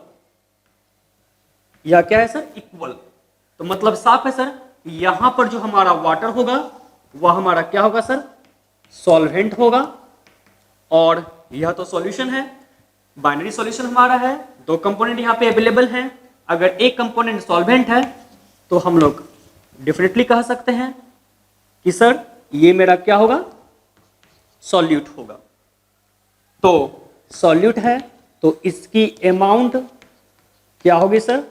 या क्या है सर, इक्वल। तो मतलब साफ है सर, यहां पर जो हमारा वाटर होगा वह हमारा क्या होगा सर, सॉल्वेंट होगा। और यह तो सॉल्यूशन है, बाइनरी सॉल्यूशन हमारा है, दो कंपोनेंट यहां पे अवेलेबल हैं। अगर एक कंपोनेंट सॉल्वेंट है तो हम लोग डेफिनेटली कह सकते हैं कि सर ये मेरा क्या होगा, सॉल्यूट होगा। तो सॉल्यूट है तो इसकी अमाउंट क्या होगी सर,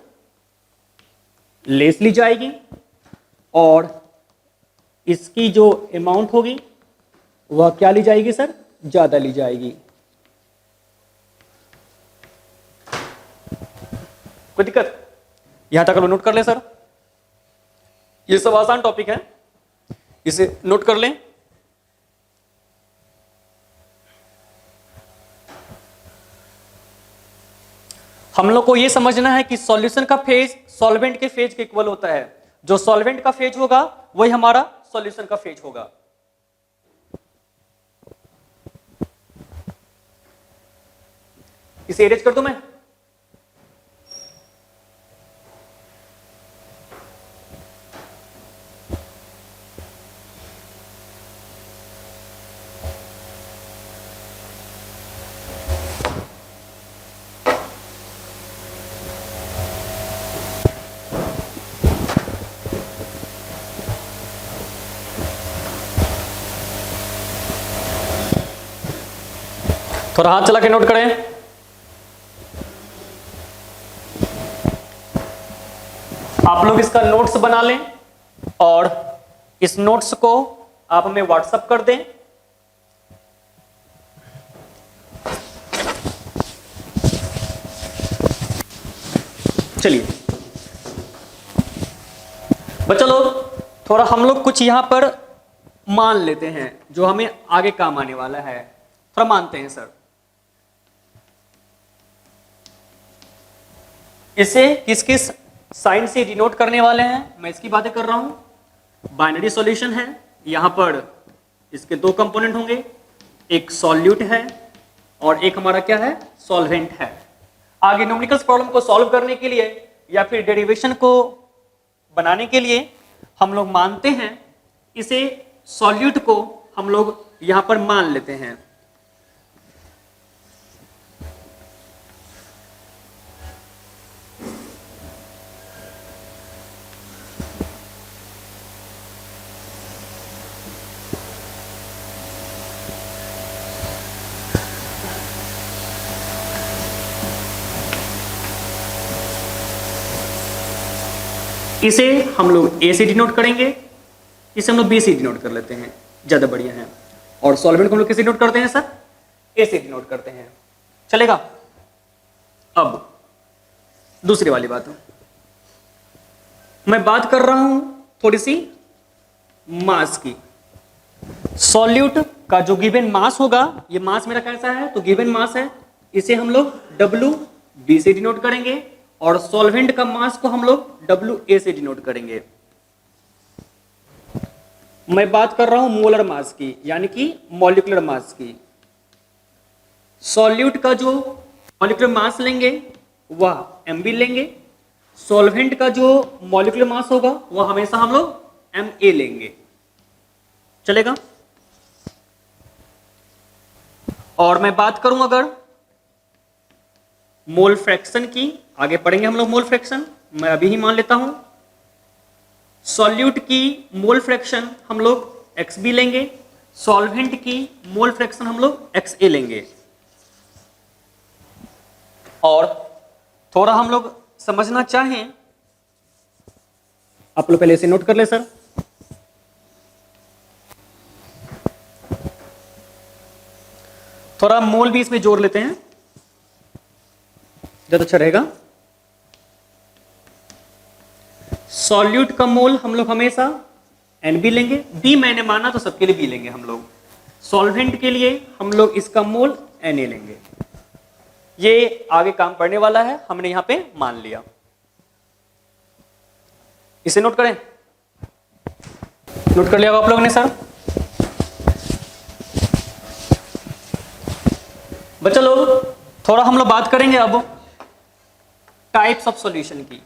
लेस ली जाएगी, और इसकी जो अमाउंट होगी वह क्या ली जाएगी सर, ज्यादा ली जाएगी। कोई दिक्कत? यहां तक नोट कर ले सर, ये सब आसान टॉपिक है, इसे नोट कर लें। हम लोग को यह समझना है कि सॉल्यूशन का फेज सॉल्वेंट के फेज के इक्वल होता है। जो सॉल्वेंट का फेज होगा वही हमारा सॉल्यूशन का फेज होगा। इसे इरेज कर दूं मैं? थोड़ा हाथ चला के नोट करें। आप लोग इसका नोट्स बना लें और इस नोट्स को आप हमें व्हाट्सएप कर दें। चलिए बच्चा लोग, थोड़ा हम लोग कुछ यहां पर मान लेते हैं जो हमें आगे काम आने वाला है। थोड़ा मानते हैं सर। इसे किस किस साइन से डिनोट करने वाले हैं, मैं इसकी बातें कर रहा हूं। बाइनरी सॉल्यूशन है, यहां पर इसके दो कंपोनेंट होंगे, एक सॉल्यूट है और एक हमारा क्या है, सॉल्वेंट है। आगे न्यूमेरिकल्स प्रॉब्लम को सॉल्व करने के लिए या फिर डेरिवेशन को बनाने के लिए हम लोग मानते हैं, इसे सॉल्यूट को हम लोग यहां पर मान लेते हैं। इसे हम लोग ए से डिनोट करेंगे, इसे हम लोग बी से डिनोट कर लेते हैं, ज्यादा बढ़िया है। और सॉल्वेंट को हम लोग किसे डिनोट करते हैं सर, ए से डिनोट करते हैं, चलेगा। अब दूसरी वाली बात, मैं बात कर रहा हूं थोड़ी सी मास की। सॉल्यूट का जो गिवन मास होगा, ये मास मेरा कैसा है, तो गिवन मास है, इसे हम लोग डब्ल्यू बी से डिनोट करेंगे, और सॉल्वेंट का मास को हम लोग डब्ल्यू ए से डिनोट करेंगे। मैं बात कर रहा हूं मोलर मास की, यानी कि मॉलिक्यूलर मास की। सॉल्यूट का जो मॉलिक्यूलर मास लेंगे वह एमबी लेंगे, सॉल्वेंट का जो मॉलिक्यूलर मास होगा वह हमेशा हम लोग एमए लेंगे, चलेगा। और मैं बात करूं अगर मोल फ्रैक्शन की, आगे पढ़ेंगे हम लोग मोल फ्रैक्शन, मैं अभी ही मान लेता हूं सॉल्यूट की मोल फ्रैक्शन हम लोग XB लेंगे, सॉल्वेंट की मोल फ्रैक्शन हम लोग XA लेंगे। और थोड़ा हम लोग समझना चाहें, आप लोग पहले इसे नोट कर ले सर। थोड़ा मोल भी इसमें जोड़ लेते हैं, ज्यादा अच्छा रहेगा। सॉल्यूट का मोल हम लोग हमेशा NB लेंगे, बी मैंने माना तो सबके लिए बी लेंगे हम लोग। सॉल्वेंट के लिए हम लोग इसका मोल Na लेंगे। ये आगे काम पड़ने वाला है, हमने यहां पे मान लिया। इसे नोट करें, नोट कर लिया आप लोगों ने सर। बच्चा लोग, थोड़ा हम लोग बात करेंगे अब टाइप्स ऑफ सॉल्यूशन की।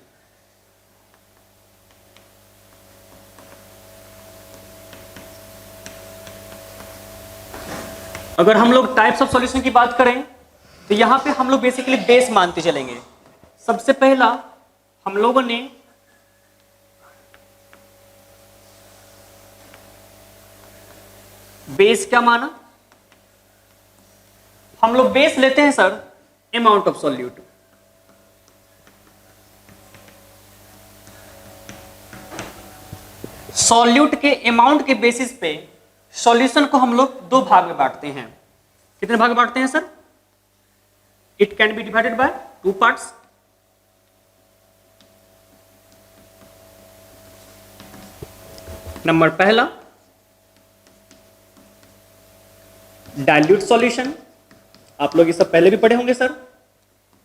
अगर हम लोग टाइप्स ऑफ सॉल्यूशन की बात करें तो यहां पे हम लोग बेसिकली बेस मानते चलेंगे। सबसे पहला हम लोगों ने बेस क्या माना? हम लोग बेस लेते हैं sir amount of solute. Solute के अमाउंट के बेसिस पे सॉल्यूशन को हम लोग दो भाग में बांटते हैं। कितने भाग में बांटते हैं sir? It can be divided by two parts. Number पहला डाइल्यूट सॉल्यूशन, आप लोग ये सब पहले भी पढ़े होंगे सर।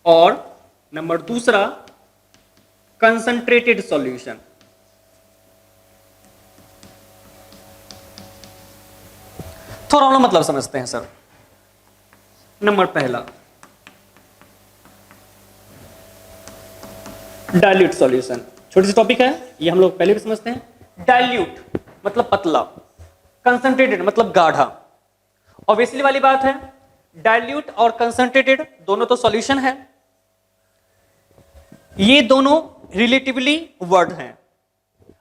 और नंबर दूसरा कंसंट्रेटेड सॉल्यूशन। थोड़ा हम लोग मतलब समझते हैं सर। नंबर पहला डाइल्यूट सॉल्यूशन, छोटी सी टॉपिक है, ये हम लोग पहले भी समझते हैं। डाइल्यूट मतलब पतला, कंसंट्रेटेड मतलब गाढ़ा। ऑब्वियसली वाली बात है, डाइल्यूट और कंसंट्रेटेड दोनों तो सॉल्यूशन है। ये दोनों रिलेटिवली वर्ड हैं।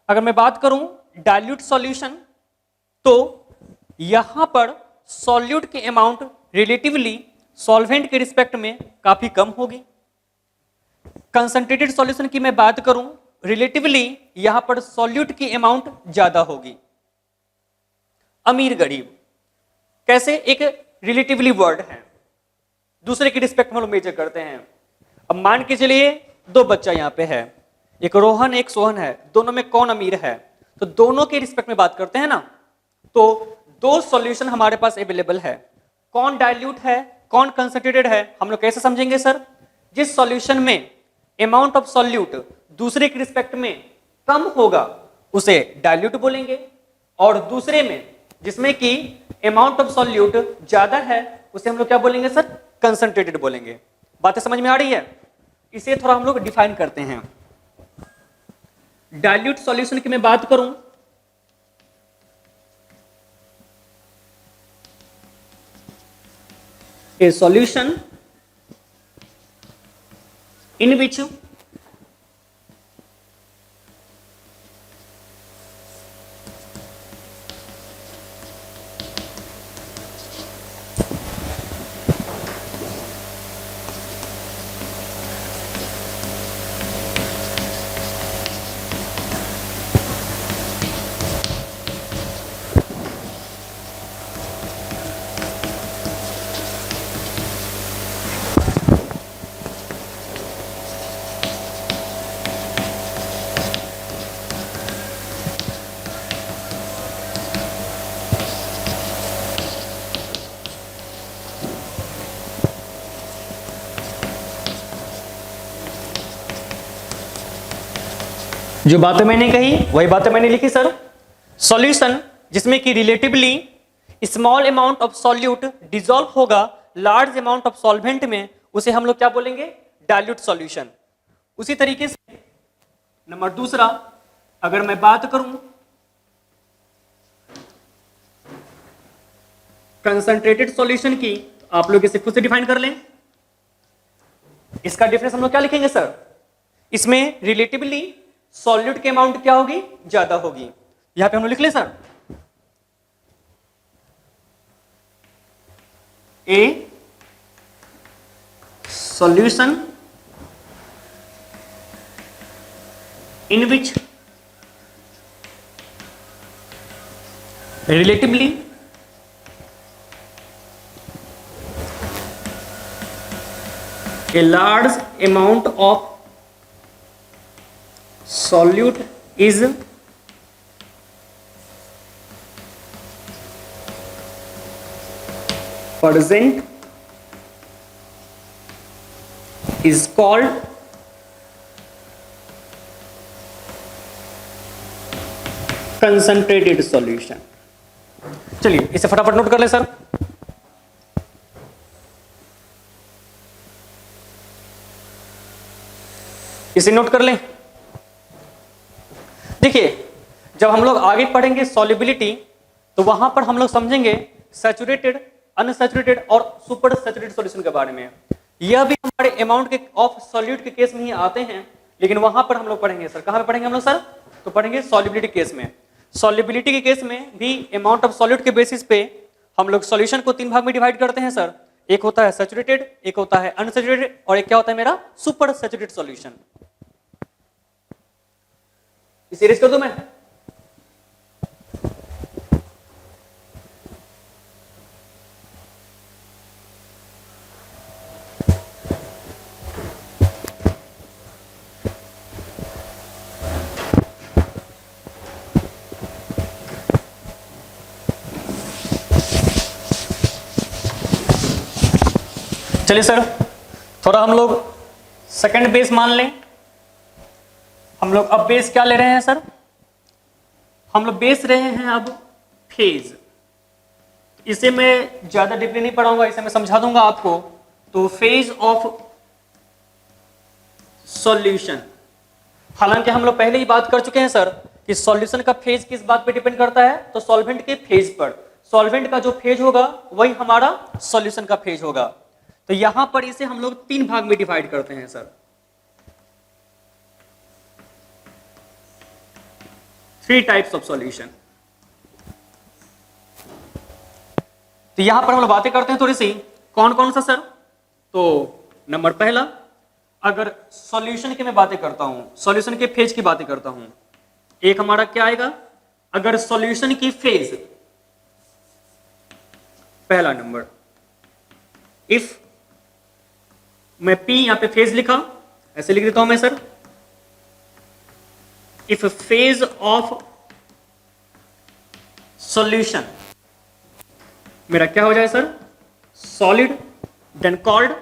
अगर मैं बात करूं डाइल्यूट सॉल्यूशन, तो यहां पर सॉल्यूट की अमाउंट रिलेटिवली सॉल्वेंट के रिस्पेक्ट में काफी कम होगी। कंसंट्रेटेड सॉल्यूशन की मैं बात करूं, रिलेटिवली यहां पर सॉल्यूट की अमाउंट ज्यादा होगी। अमीर गरीब कैसे? एक रिलेटिवली वर्ड है, दूसरे के रिस्पेक्ट में हम लोग मेजर करते हैं। अब मान के चलिए दो बच्चा यहां पे है, एक रोहन एक सोहन है, दोनों में कौन अमीर है? तो दोनों के रिस्पेक्ट में बात करते हैं ना। तो दो सॉल्यूशन हमारे पास अवेलेबल है, कौन डाइल्यूट है कौन कंसंट्रेटेड है, हम लोग कैसे समझेंगे सर? जिस सॉल्यूशन में अमाउंट ऑफ सॉल्यूट दूसरे के रिस्पेक्ट में कम होगा उसे डाइल्यूट बोलेंगे, और दूसरे में जिसमें कि अमाउंट ऑफ सॉल्यूट ज्यादा है उसे हम लोग क्या बोलेंगे सर? कंसंट्रेटेड बोलेंगे। बातें समझ में आ रही है? इसे थोड़ा हम लोग डिफाइन करते हैं। डाइल्यूट सॉल्यूशन की मैं बात करूं, a solution in which जो बातें मैंने कही वही बातें मैंने लिखी सर। सॉल्यूशन जिसमें कि relatively small amount of solute dissolve होगा लार्ज अमाउंट ऑफ सॉल्वेंट में, उसे हम लोग क्या बोलेंगे? Dilute solution. उसी तरीके से नंबर दूसरा अगर मैं बात करूं कंसंट्रेटेड सॉल्यूशन की, आप लोग इसे खुद से डिफाइन कर लें। इसका डिफरेंस हम लोग क्या लिखेंगे सर? इसमें रिलेटिवली सॉल्यूट की अमाउंट क्या होगी? ज्यादा होगी। यहां पे हम लोग लिख ले sir, A solution in which relatively a large amount of solute is present is called concentrated solution। चलिए इसे फटाफट नोट कर ले सर। इसे नोट कर लें। देखिए जब हम लोग आगे पढ़ेंगे सॉल्युबिलिटी, तो वहां पर हम लोग समझेंगे सैचुरेटेड अनसैचुरेटेड और सुपर सैचुरेटेड सॉल्यूशन के बारे में। यह भी हमारे अमाउंट के ऑफ सॉल्यूट के केस में ही आते हैं, लेकिन वहां पर हम लोग पढ़ेंगे सर। कहां पे पढ़ेंगे हम लोग सर? तो पढ़ेंगे सॉल्युबिलिटी केस में। सॉल्युबिलिटी के केस में भी अमाउंट ऑफ सॉल्यूट के बेसिस पे हम लोग सॉल्यूशन को 3 भाग में डिवाइड करते हैं सर। एक होता है सैचुरेटेड, एक होता है अनसैचुरेटेड, और एक क्या होता है मेरा? Super saturated solution. इसे इरेज कर दूं मैं? चलिए सर, थोड़ा हम लोग सेकंड बेस मान लें। हम लोग अब बेस क्या ले रहे हैं सर? हम लोग बेस रहे हैं अब फेज। इसे मैं ज्यादा डीपली नहीं पढ़ाऊंगा, इसे मैं समझा दूंगा आपको। तो फेज ऑफ सॉल्यूशन, हालांकि हम लोग पहले ही बात कर चुके हैं सर कि सॉल्यूशन का फेज किस बात पे डिपेंड करता है? तो सॉल्वेंट के फेज पर। सॉल्वेंट का जो फेज होगा वही हमारा सॉल्यूशन का फेज होगा। तो यहां पर इसे हम लोग 3 भाग में डिवाइड करते हैं सर। 3 types of solution. तो यहां पर हम लोग बातें करते हैं थोड़ी सी, कौन कौन सा सर? तो नंबर पहला, अगर सॉल्यूशन की मैं बातें करता हूं, सॉल्यूशन के फेज की बातें करता हूं, एक हमारा क्या आएगा? अगर सॉल्यूशन की फेज, पहला नंबर, इफ मैं P यहां पे फेज लिखा, ऐसे लिख देता हूं मैं sir, if phase of solution मेरा क्या हो जाए sir? Solid, then called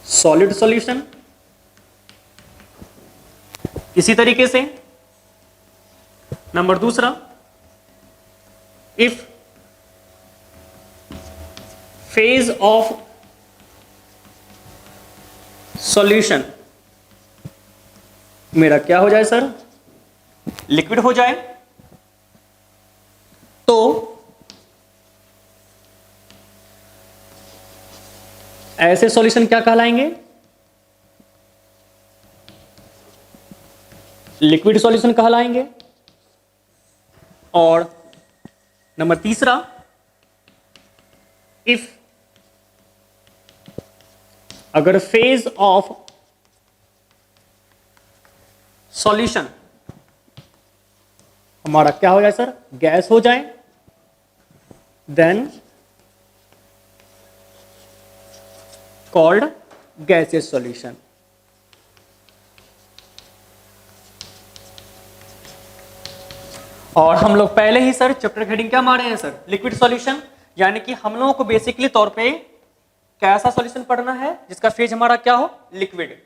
solid solution. इसी तरीके से नंबर दूसरा, इफ फेज ऑफ सॉल्यूशन मेरा क्या हो जाए सर? लिक्विड हो जाए, तो ऐसे सॉल्यूशन क्या कहलाएंगे? लिक्विड सॉल्यूशन कहलाएंगे। और नंबर तीसरा, इफ अगर फेज ऑफ सॉल्यूशन हमारा क्या हो जाए सर? गैस हो जाए, देन कॉल्ड गैसियस सॉल्यूशन। और हम लोग पहले ही सर चैप्टर हेडिंग क्या मारे हैं सर? Liquid solution. यानी कि हम लोगों को बेसिकली तौर पे कैसा सॉल्यूशन पढ़ना है जिसका फेज हमारा क्या हो? लिक्विड।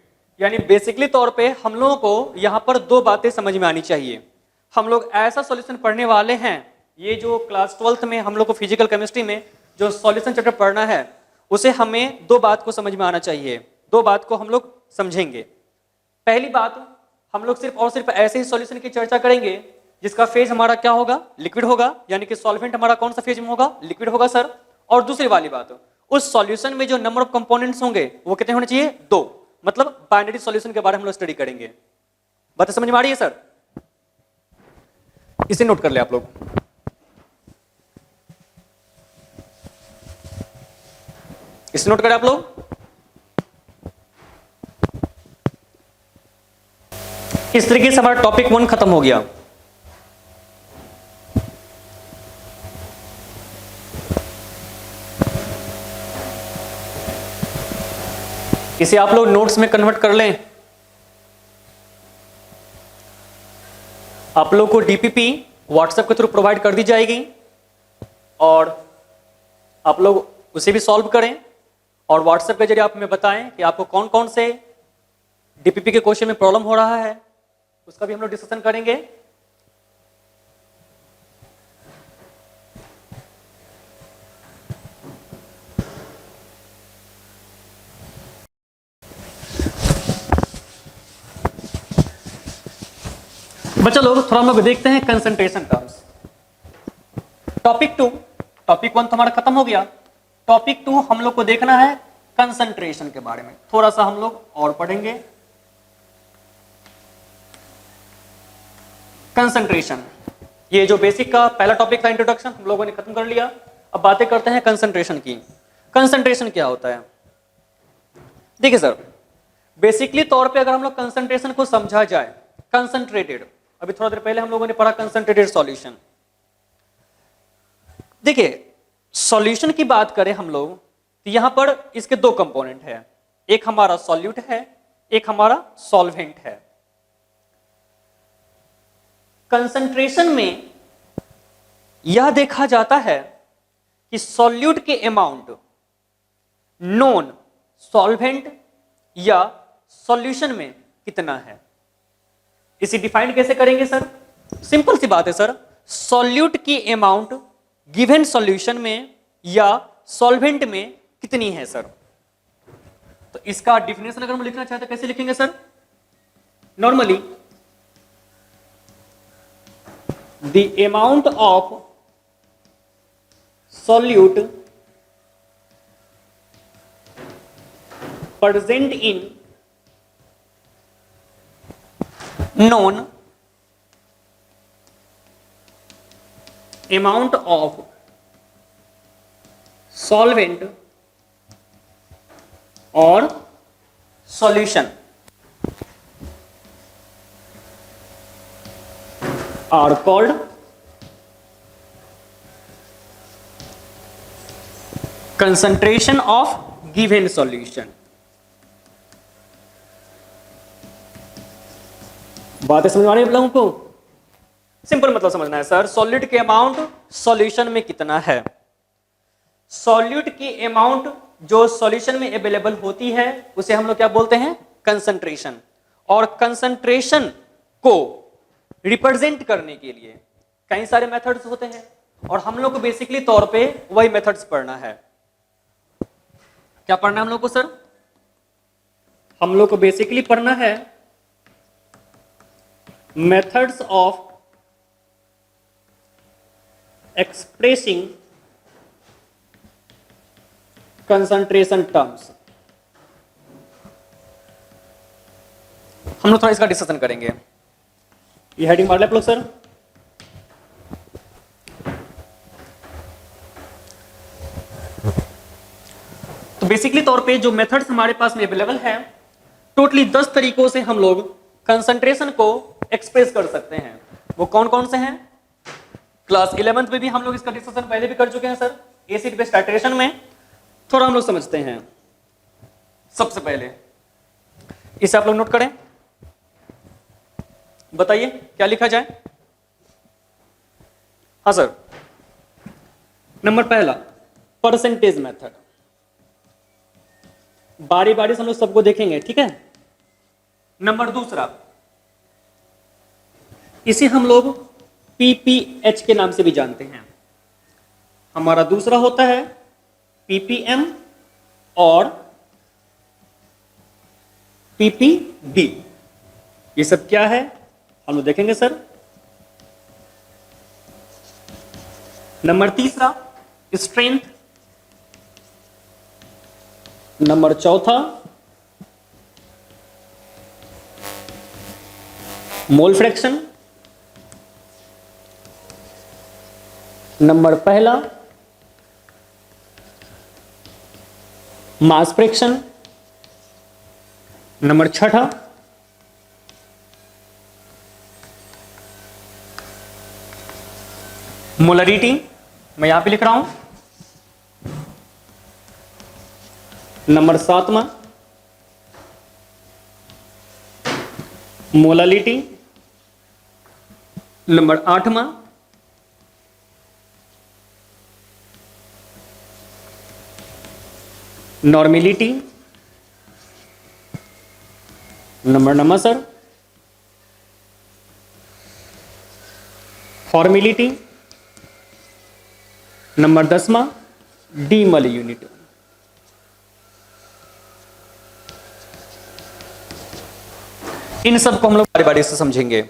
यानी बेसिकली तौर पे हम लोगों को यहां पर 2 बातें समझ में आनी चाहिए। हम लोग ऐसा सॉल्यूशन पढ़ने वाले हैं, ये जो क्लास 12th में हम लोग को फिजिकल केमिस्ट्री में जो सॉल्यूशन चैप्टर पढ़ना है, उसे हमें 2 बात को समझ में आना चाहिए। 2 बात को हम लोग समझेंगे। पहली बात, हम लोग सिर्फ और सिर्फ ऐसे ही सॉल्यूशन की चर्चा करेंगे जिसका फेज हमारा क्या होगा? लिक्विड होगा। यानी कि सॉल्वेंट हमारा कौन सा फेज में होगा? लिक्विड होगा सर। और दूसरी वाली बात, उस सॉल्यूशन में जो नंबर ऑफ कंपोनेंट्स होंगे वो कितने होने चाहिए? 2। मतलब बाइनरी सॉल्यूशन के बारे में हम लोग स्टडी करेंगे। बात समझ में आ रही है सर? इसे नोट कर ले आप लोग। इसे नोट करें आप लोग। इस तरीके से हमारा टॉपिक 1 खत्म हो गया। इसे आप लोग नोट्स में कन्वर्ट कर लें। आप लोग को डीपीपी व्हाट्सएप के थ्रू प्रोवाइड कर दी जाएगी और आप लोग उसे भी सॉल्व करें और व्हाट्सएप के जरिए आप हमें बताएं कि आपको कौन कौन से डीपीपी के क्वेश्चन में प्रॉब्लम हो रहा है, उसका भी हम लोग डिस्कशन करेंगे। बच्चा लोग थोड़ा हम लोग देखते हैं कंसंट्रेशन टर्म्स। टॉपिक 1 तो हमारा खत्म हो गया। टॉपिक 2 हम लोग को देखना है कंसंट्रेशन के बारे में, थोड़ा सा हम लोग और पढ़ेंगे। कंसंट्रेशन, ये जो बेसिक का पहला टॉपिक था इंट्रोडक्शन, हम लोगों ने खत्म कर लिया। अब बातें करते हैं कंसंट्रेशन की। कंसंट्रेशन क्या होता है? देखिए सर, बेसिकली तौर पे अगर हम लोग कंसंट्रेशन को समझा जाए, कंसंट्रेटेड, अभी थोड़ा देर पहले हम लोगों ने पढ़ा कंसंट्रेटेड सॉल्यूशन। देखिए सॉल्यूशन की बात करें हम लोग तो यहां पर इसके 2 कंपोनेंट है, एक हमारा सॉल्यूट है, एक हमारा सॉल्वेंट है। कंसंट्रेशन में यह देखा जाता है कि सॉल्यूट के अमाउंट नॉन सॉल्वेंट या सॉल्यूशन में कितना है। इसे डिफाइन कैसे करेंगे सर? सिंपल सी बात है सर, सॉल्यूट की अमाउंट गिवन सॉल्यूशन में या सॉल्वेंट में कितनी है सर। तो इसका डिफिनेशन अगर हम लिखना चाहते हैं कैसे लिखेंगे sir? Normally the amount of solute present in known amount of solvent or solution are called concentration of given solution। बातें समझ आ रही है आप लोगों को? सिंपल मतलब समझना है सर, सॉल्यूट के अमाउंट सॉल्यूशन में कितना है। सॉल्यूट की अमाउंट जो सॉल्यूशन में अवेलेबल होती है उसे हम लोग क्या बोलते हैं? कंसंट्रेशन। और कंसंट्रेशन को रिप्रेजेंट करने के लिए कई सारे मेथड्स होते हैं और हम लोग को बेसिकली तौर पे वही मेथड्स पढ़ना है। क्या पढ़ना है हम लोग को सर? हम लोग को बेसिकली पढ़ना है methods of expressing concentration terms। हम लोग थोड़ा इसका डिस्कशन करेंगे। ये हेडिंग मार ले आप लोग सर। तो बेसिकली तौर पे जो मेथड्स हमारे पास में अवेलेबल है, टोटली 10 तरीकों से हम लोग कंसंट्रेशन को एक्सप्रेस कर सकते हैं। वो कौन कौन से हैं? क्लास 11th में भी हम लोग इसका डिस्कशन पहले भी कर चुके हैं सर। एसिड बेस टाइट्रेशन में थोड़ा हम लोग समझते हैं। सबसे पहले इसे आप लोग नोट करें, बताइए क्या लिखा जाए। हाँ सर, नंबर पहला परसेंटेज मेथड। बारी बारी से हम लोग सबको देखेंगे, ठीक है। नंबर दूसरा, इसे हम लोग पीपीएच के नाम से भी जानते हैं। हमारा दूसरा होता है पीपीएम और पीपीबी। ये सब क्या है हम लोग देखेंगे सर। नंबर तीसरा स्ट्रेंथ। नंबर चौथा मोल फ्रैक्शन। नंबर पहला मास फ्रैक्शन। नंबर छठा मोलरिटी, मैं यहां पे लिख रहा हूं। नंबर 7वां मोलालिटी। नंबर 8वां normality. Number 9 sir formality. Number 10वां डीमल यूनिट। इन सबको हम लोग बारी बारी से समझेंगे।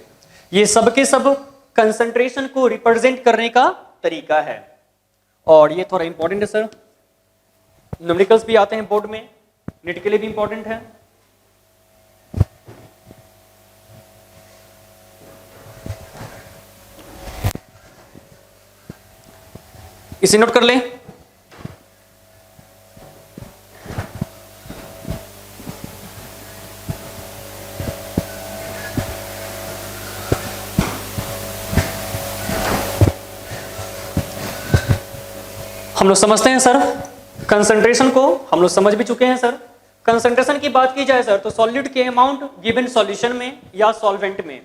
ये सब के सब कंसंट्रेशन को रिप्रेजेंट करने का तरीका है, और ये थोड़ा इंपॉर्टेंट है सर, न्यूमेरिकल्स भी आते हैं बोर्ड में, नेट के लिए भी इंपॉर्टेंट है। इसे नोट कर लें। हम लोग समझते हैं सर कंसंट्रेशन को, हम लोग समझ भी चुके हैं सर। कंसंट्रेशन की बात की जाए सर तो सॉल्यूट के अमाउंट गिवन सॉल्यूशन में या सॉल्वेंट में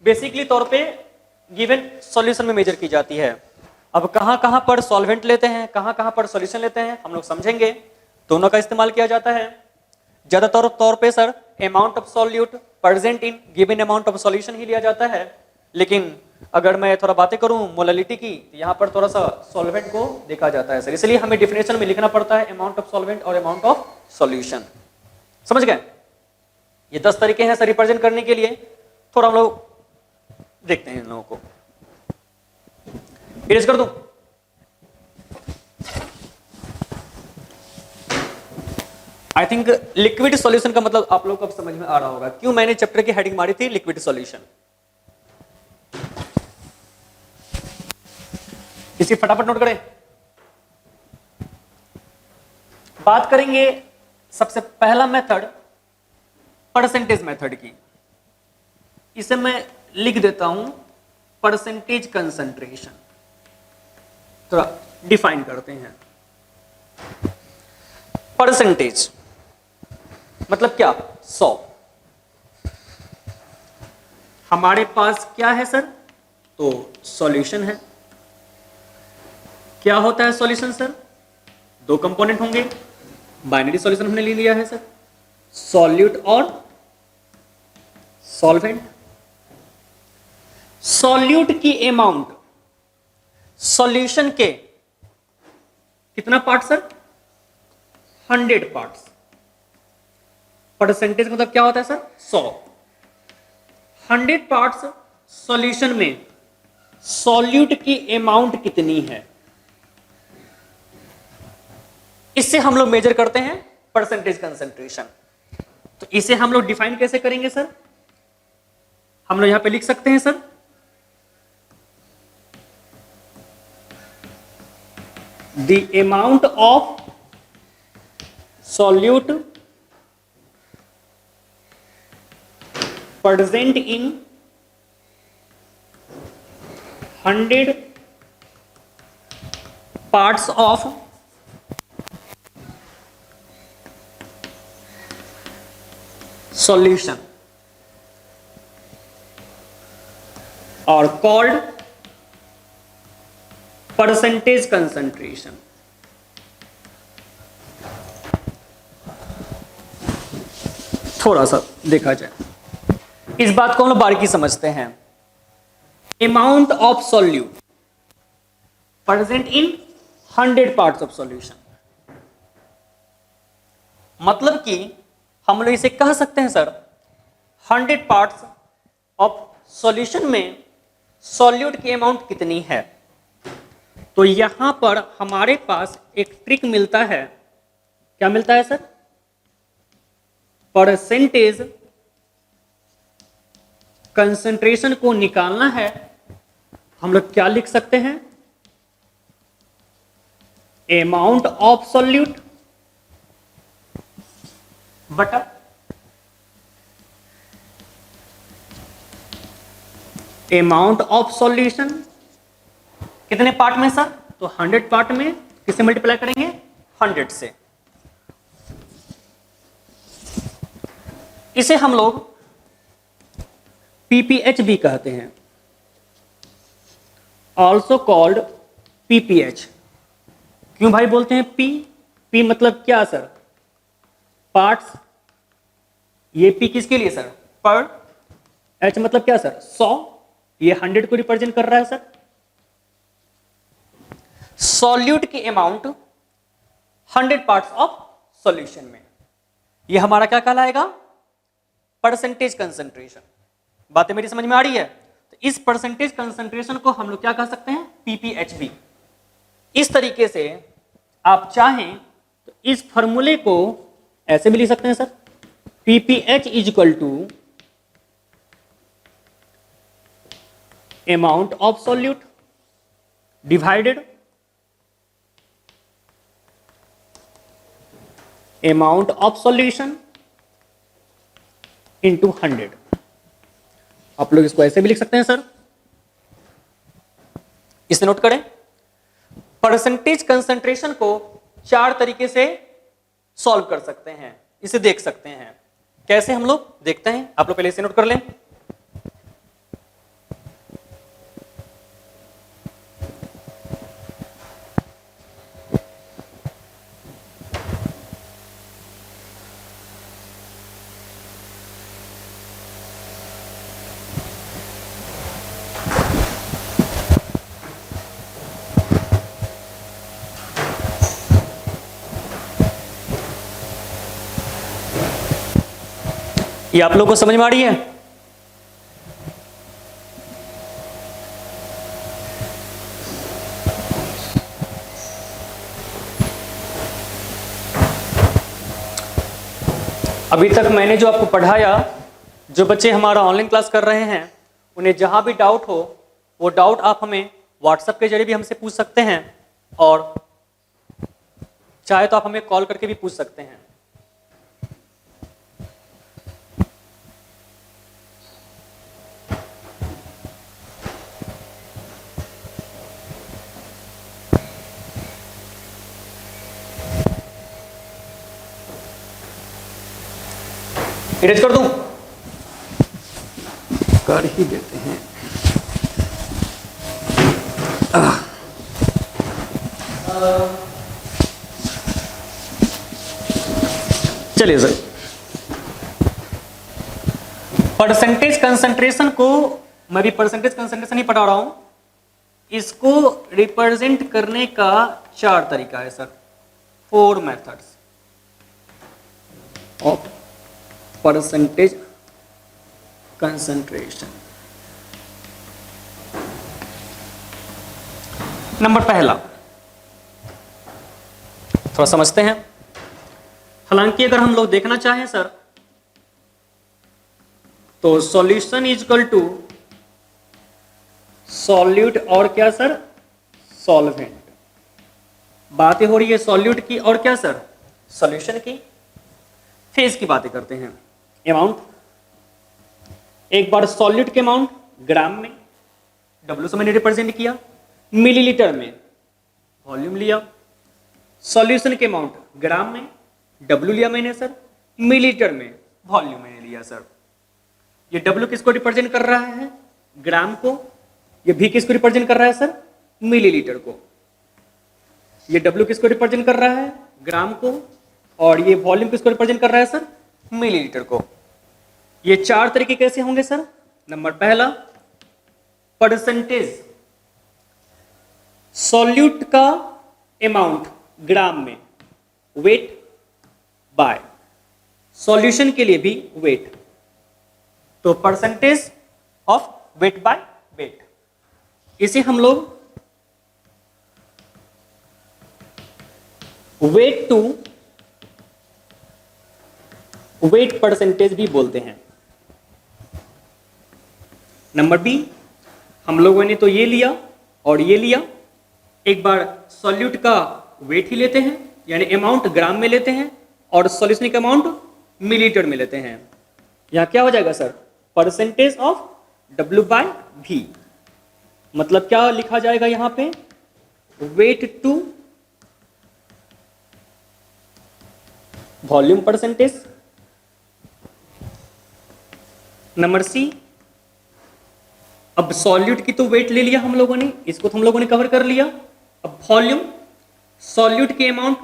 बेसिकली तौर पे गिवन सॉल्यूशन में मेजर की जाती है। अब कहां कहां पर सॉल्वेंट लेते हैं, कहां कहां पर सॉल्यूशन लेते हैं, हम लोग समझेंगे। दोनों का इस्तेमाल किया जाता है। ज्यादातर तौर पे sir amount of solute present in given amount of solution ही लिया जाता है, लेकिन अगर मैं थोड़ा बातें करूं मोलालिटी की तो यहाँ पर थोड़ा सा सॉल्वेंट को देखा जाता है सर, इसलिए हमें डिफिनेशन में लिखना पड़ता है अमाउंट ऑफ सॉल्वेंट और अमाउंट ऑफ सॉल्यूशन। समझ गए? ये 10 तरीके हैं सर रिप्रेजेंट करने के लिए। थोड़ा हम लोग देखते हैं इन लोगों को। इरेज कर दूं? आई थिंक लिक्विड सॉल्यूशन का मतलब आप लोग को अब समझ में आ रहा होगा क्यों मैंने चैप्टर की हेडिंग मारी थी लिक्विड सॉल्यूशन। इसी फटाफट नोट करें। बात करेंगे सबसे पहला मेथड परसेंटेज मेथड की। इसे मैं लिख देता हूं परसेंटेज कंसंट्रेशन। तो डिफाइन करते हैं। परसेंटेज मतलब क्या? 100। हमारे पास क्या है सर? तो सॉल्यूशन है। क्या होता है सॉल्यूशन सर? 2 कंपोनेंट होंगे। बाइनरी सॉल्यूशन हमने ले लिया है सर, सॉल्यूट और सॉल्वेंट। सॉल्यूट की अमाउंट सॉल्यूशन के कितना पार्ट सर? 100 पार्ट्स। परसेंटेज मतलब क्या होता है सर? 100। 100 पार्ट्स सॉल्यूशन में सॉल्यूट की अमाउंट कितनी है, इससे हम लोग मेजर करते हैं परसेंटेज कंसंट्रेशन। तो इसे हम लोग डिफाइन कैसे करेंगे सर? हम लोग यहां पे लिख सकते हैं sir the amount of solute present in 100 parts of solution or called percentage concentration। थोड़ा सा देखा जाए, इस बात को हम लोग बारीकी समझते हैं। Amount of solute present in 100 parts of solution, मतलब कि हम लोग इसे कह सकते हैं सर 100 पार्ट्स ऑफ सॉल्यूशन में सॉल्यूट की अमाउंट कितनी है। तो यहां पर हमारे पास एक ट्रिक मिलता है। क्या मिलता है सर? परसेंटेज कंसंट्रेशन को निकालना है। हम लोग क्या लिख सकते हैं? अमाउंट ऑफ सॉल्यूट बटा अमाउंट ऑफ सॉल्यूशन। कितने पार्ट में सर? तो 100 पार्ट में। किससे मल्टीप्लाई करेंगे? 100 से। इसे हम लोग पीपीएच भी कहते हैं, ऑल्सो कॉल्ड पीपीएच। क्यों भाई बोलते हैं पी? पी मतलब क्या सर? पार्ट्स। ये पी किसके लिए सर? पर। एच मतलब क्या सर? 100। ये 100 को रिप्रेजेंट कर रहा है सर। सॉल्यूट की अमाउंट 100 पार्ट्स ऑफ सॉल्यूशन में, ये हमारा क्या कहलाएगा? Percentage concentration. बातें मेरी समझ में आ रही है? तो तो इस परसेंटेज कंसंट्रेशन को हम लोग क्या कह सकते हैं, पीपीएचबी। इस तरीके से आप चाहें तो इस फॉर्मूले को ऐसे भी लिख सकते हैं sir, PPH is equal to amount of solute divided amount of solution into 100। आप लोग इसको ऐसे भी लिख सकते हैं सर, इसे नोट करें। परसेंटेज कंसंट्रेशन को 4 तरीके से सॉल्व कर सकते हैं, इसे देख सकते हैं। कैसे हम लोग देखते हैं, आप लोग पहले इसे नोट कर लें। ये आप लोगों को समझ में आ रही है? अभी तक मैंने जो आपको पढ़ाया, जो बच्चे हमारा ऑनलाइन क्लास कर रहे हैं, उन्हें जहां भी डाउट हो वो डाउट आप हमें व्हाट्सएप के जरिए भी हमसे पूछ सकते हैं, और चाहे तो आप हमें कॉल करके भी पूछ सकते हैं। इरेज कर दूं? कर ही देते हैं। चलिए सर, परसेंटेज कंसंट्रेशन को, मैं भी परसेंटेज कंसंट्रेशन ही पढ़ा रहा हूं, इसको रिप्रेजेंट करने का 4 तरीका है sir, 4 methods of percentage concentration. Number पहला, थोड़ा समझते हैं। हालांकि अगर हम लोग देखना चाहें सर, तो solution is equal to solute और क्या सर, सॉल्वेंट। बातें हो रही है सॉल्यूट की और क्या सर, सॉल्यूशन की। फेज की बातें करते हैं। अमाउंट, एक बार सॉल्यूट के अमाउंट ग्राम में, डब्ल्यू से मैंने रिप्रेजेंट किया, मिलीलीटर में वॉल्यूम लिया। सॉल्यूशन के अमाउंट ग्राम में, डब्ल्यू लिया मैंने सर, मिलीलीटर में वॉल्यूम मैंने लिया सर। ये डब्ल्यू किसको रिप्रेजेंट कर रहा है, ग्राम को। ये भी किसको रिप्रेजेंट कर रहा है सर, मिलीलीटर को। ये डब्ल्यू किसको रिप्रेजेंट कर रहा है, ग्राम को, और ये वॉल्यूम किसको रिप्रेजेंट कर रहा है सर, मिलीलीटर को। ये 4 तरीके कैसे होंगे सर? नंबर पहला, परसेंटेज सॉल्यूट का अमाउंट ग्राम में, वेट बाय, सॉल्यूशन के लिए भी वेट, तो percentage of weight by weight. इसे हम लोग वेट टू वेट परसेंटेज भी बोलते हैं। नंबर बी, हम लोगों ने तो ये लिया और ये लिया। एक बार सॉल्यूट का वेट ही लेते हैं, यानी अमाउंट ग्राम में लेते हैं, और सॉल्यूशन का अमाउंट मिलीलीटर में लेते हैं। यहां क्या हो जाएगा sir, percentage of W by V. मतलब क्या लिखा जाएगा यहां पे, weight to volume percentage. Number C, अब सॉल्यूट की तो वेट ले लिया हम लोगों ने, इसको तो हम लोगों ने कवर कर लिया। अब वॉल्यूम, सॉल्यूट के अमाउंट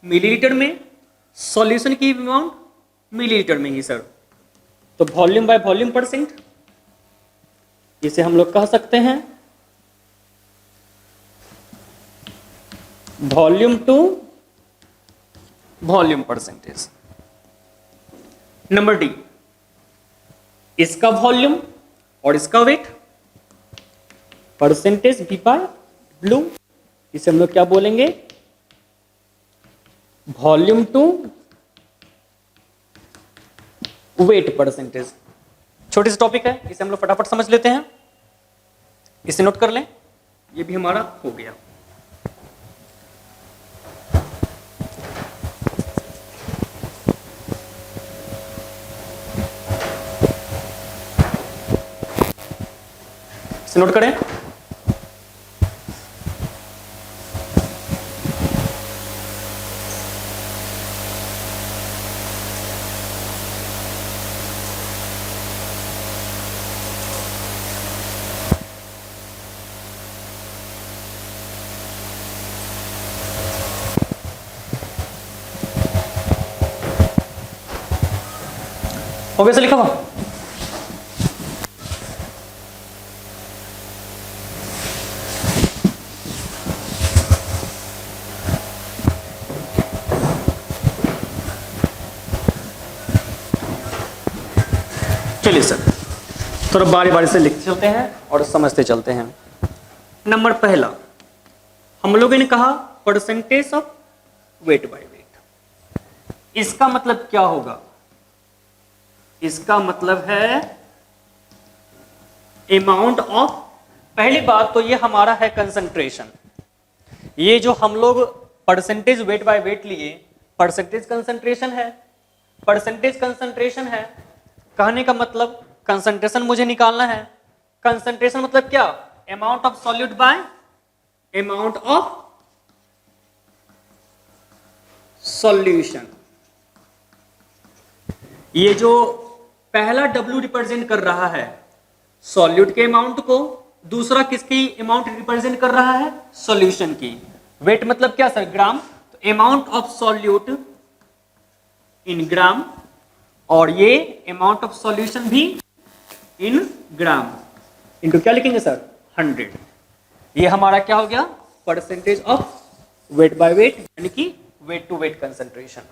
मिलीलीटर में, सॉल्यूशन की अमाउंट मिलीलीटर में ही सर, तो वॉल्यूम बाय वॉल्यूम परसेंट, इसे हम लोग कह सकते हैं volume to volume percentage. Number D, इसका वॉल्यूम और इसका weight, percentage V by blue, इसे हम लोग क्या बोलेंगे, वॉल्यूम टू वेट परसेंटेज। छोटी सी टॉपिक है, इसे हम लोग फटाफट समझ लेते हैं, इसे नोट कर लें, ये भी हमारा हो गया। इसे नोट करें। हो गया, से लिखा हुआ। चलिए सर, थोड़ा बारी बारी से लिखते चलते हैं और समझते चलते हैं। नंबर पहला, हम लोगों ने कहा percentage of weight by weight. इसका मतलब क्या होगा? इसका मतलब है अमाउंट ऑफ, पहली बात तो ये हमारा है कंसंट्रेशन। ये जो हम लोग परसेंटेज वेट बाय वेट लिए, परसेंटेज कंसंट्रेशन है, परसेंटेज कंसंट्रेशन है, कहने का मतलब कंसंट्रेशन मुझे निकालना है। कंसंट्रेशन मतलब क्या? Amount of solute bye amount of solution. ये जो पहला W रिप्रेजेंट कर रहा है सॉल्यूट के अमाउंट को, दूसरा किसकी अमाउंट रिप्रेजेंट कर रहा है? सॉल्यूशन की। वेट मतलब क्या सर? ग्राम। तो अमाउंट ऑफ सॉल्यूट इन ग्राम, और ये अमाउंट ऑफ सॉल्यूशन भी इन ग्राम, इनटू क्या लिखेंगे सर? 100। ये हमारा क्या हो गया? Percentage of weight by weight, यानी कि वेट टू वेट कंसंट्रेशन।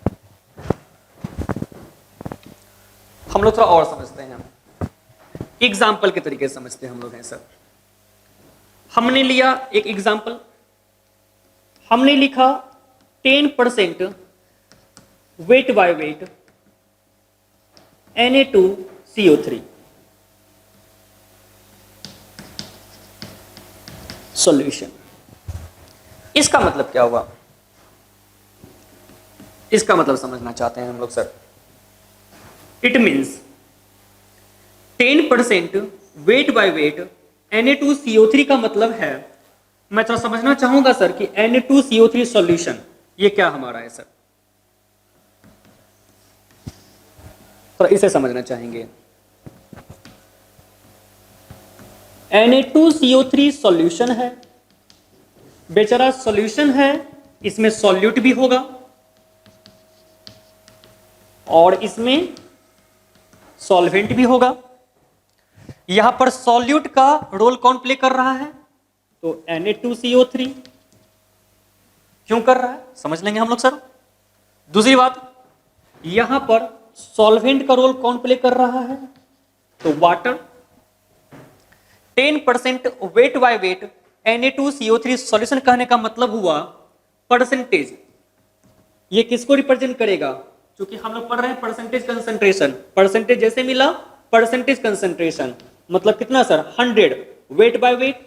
हम लोग थोड़ा और समझते हैं, एग्जाम्पल के तरीके से समझते हैं हम लोग हैं सर। हमने लिया एक एग्जाम्पल, हमने लिखा 10% weight by weight Na2CO3 solution. इसका मतलब क्या हुआ? इसका मतलब समझना चाहते हैं हम लोग sir. It means 10% weight by weight Na2CO3 का मतलब है, मैं थोड़ा समझना चाहूंगा सर कि Na2CO3 सॉल्यूशन ये क्या हमारा है सर, तो इसे समझना चाहेंगे। Na2CO3 सॉल्यूशन है, बेचारा सॉल्यूशन है, इसमें सॉल्यूट भी होगा और इसमें सॉल्वेंट भी होगा। यहां पर सॉल्यूट का रोल कौन प्ले कर रहा है? तो Na2CO3 क्यों कर रहा है, समझ लेंगे हम लोग सर। दूसरी बात, यहां पर सॉल्वेंट का रोल कौन प्ले कर रहा है? तो water. 10% weight by weight Na2CO3 solution कहने का मतलब हुआ परसेंटेज। ये किसको रिप्रेजेंट करेगा? क्योंकि हम लोग पढ़ रहे हैं परसेंटेज कंसंट्रेशन, परसेंटेज जैसे मिला परसेंटेज कंसंट्रेशन, मतलब कितना सर? 100 weight by weight.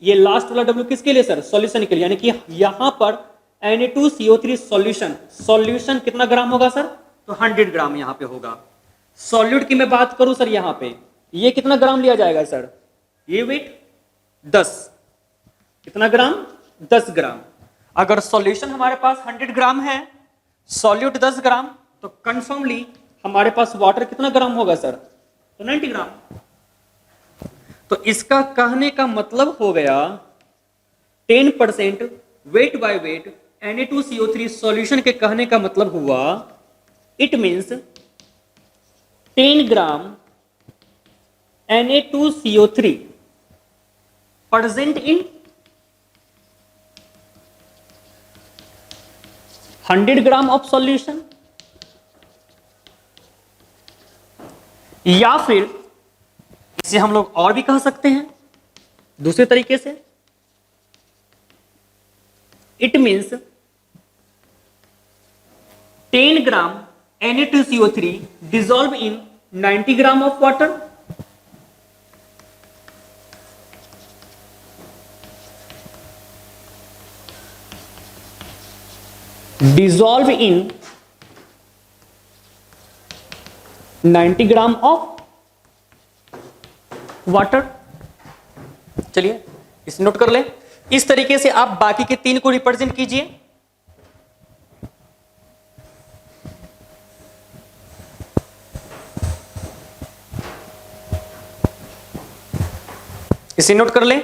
ये लास्ट वाला W किसके लिए सर? सॉल्यूशन के लिए, यानी कि यहां पर Na2CO3 सॉल्यूशन, सॉल्यूशन कितना ग्राम होगा सर? तो 100 ग्राम यहां पे होगा। सॉल्यूट की मैं बात करूं सर, यहां पे ये कितना ग्राम लिया जाएगा सर? ये वेट 10, कितना ग्राम? 10 ग्राम। अगर सॉल्यूशन हमारे पास 100 ग्राम है, सॉल्यूट 10 ग्राम, तो कंफर्मली हमारे पास वाटर कितना ग्राम होगा सर? तो 90 ग्राम। तो इसका कहने का मतलब हो गया 10% weight by weight Na2CO3 solution के कहने का मतलब हुआ, it means 10 gram Na2CO3 present in 100 gram of solution. या फिर इसे हम लोग और भी कह सकते हैं, दूसरे तरीके से it means 10 gram Na2CO3 dissolve in 90 gram of water. Dissolve in 90 gram of water. चलिए इसे नोट कर ले। इस तरीके से आप बाकी के 3 को रिप्रेजेंट कीजिए। इसे नोट कर ले।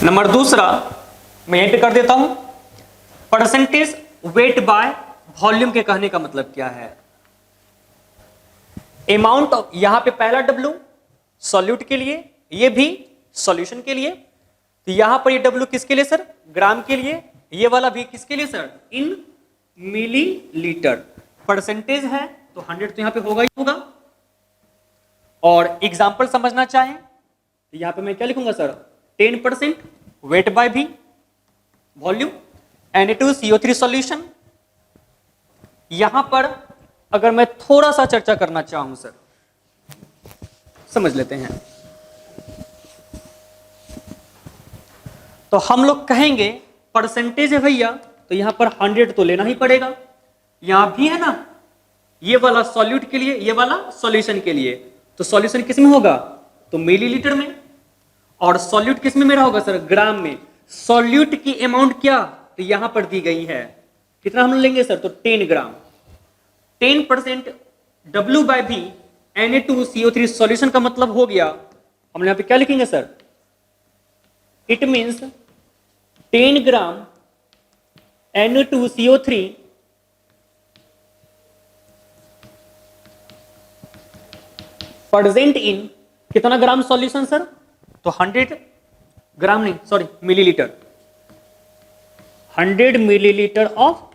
नंबर दूसरा मैं यहीं पे कर देता हूं, परसेंटेज वेट बाय वॉल्यूम के कहने का मतलब क्या है। अमाउंट ऑफ, यहां पे पहला W सॉल्यूट के लिए, ये भी सॉल्यूशन के लिए। तो यहां पर ये W किसके लिए सर? ग्राम के लिए। ये वाला भी किसके लिए सर? इन मिलीलीटर। परसेंटेज है तो 100 तो यहां पे होगा ही होगा। और एग्जांपल समझना चाहें तो यहां पे मैं क्या लिखूंगा सर? 10% वेट बाय भी वॉल्यूम Na2CO3 सॉल्यूशन। यहां पर अगर मैं थोड़ा सा चर्चा करना चाहूं सर, समझ लेते हैं। तो हम लोग कहेंगे परसेंटेज है भैया, तो यहां पर 100 तो लेना ही पड़ेगा। यहां भी है ना, ये वाला सॉल्यूट के लिए, ये वाला सॉल्यूशन के लिए। तो सॉल्यूशन किस में होगा? तो मिलीलीटर में। और सॉल्यूट किस में मेरा होगा सर? ग्राम में। सॉल्यूट की अमाउंट क्या? तो यहां पर दी गई है। कितना हम लेंगे सर? तो 10 ग्राम। 10% W बाय भी Na2CO3 सॉल्यूशन का मतलब हो गया, हम यहां पे क्या लिखेंगे sir? It means 10 gram Na2CO3 present in कितना ग्राम सॉल्यूशन सर? तो 100 ग्राम नहीं, sorry, millilitre. 100 millilitre of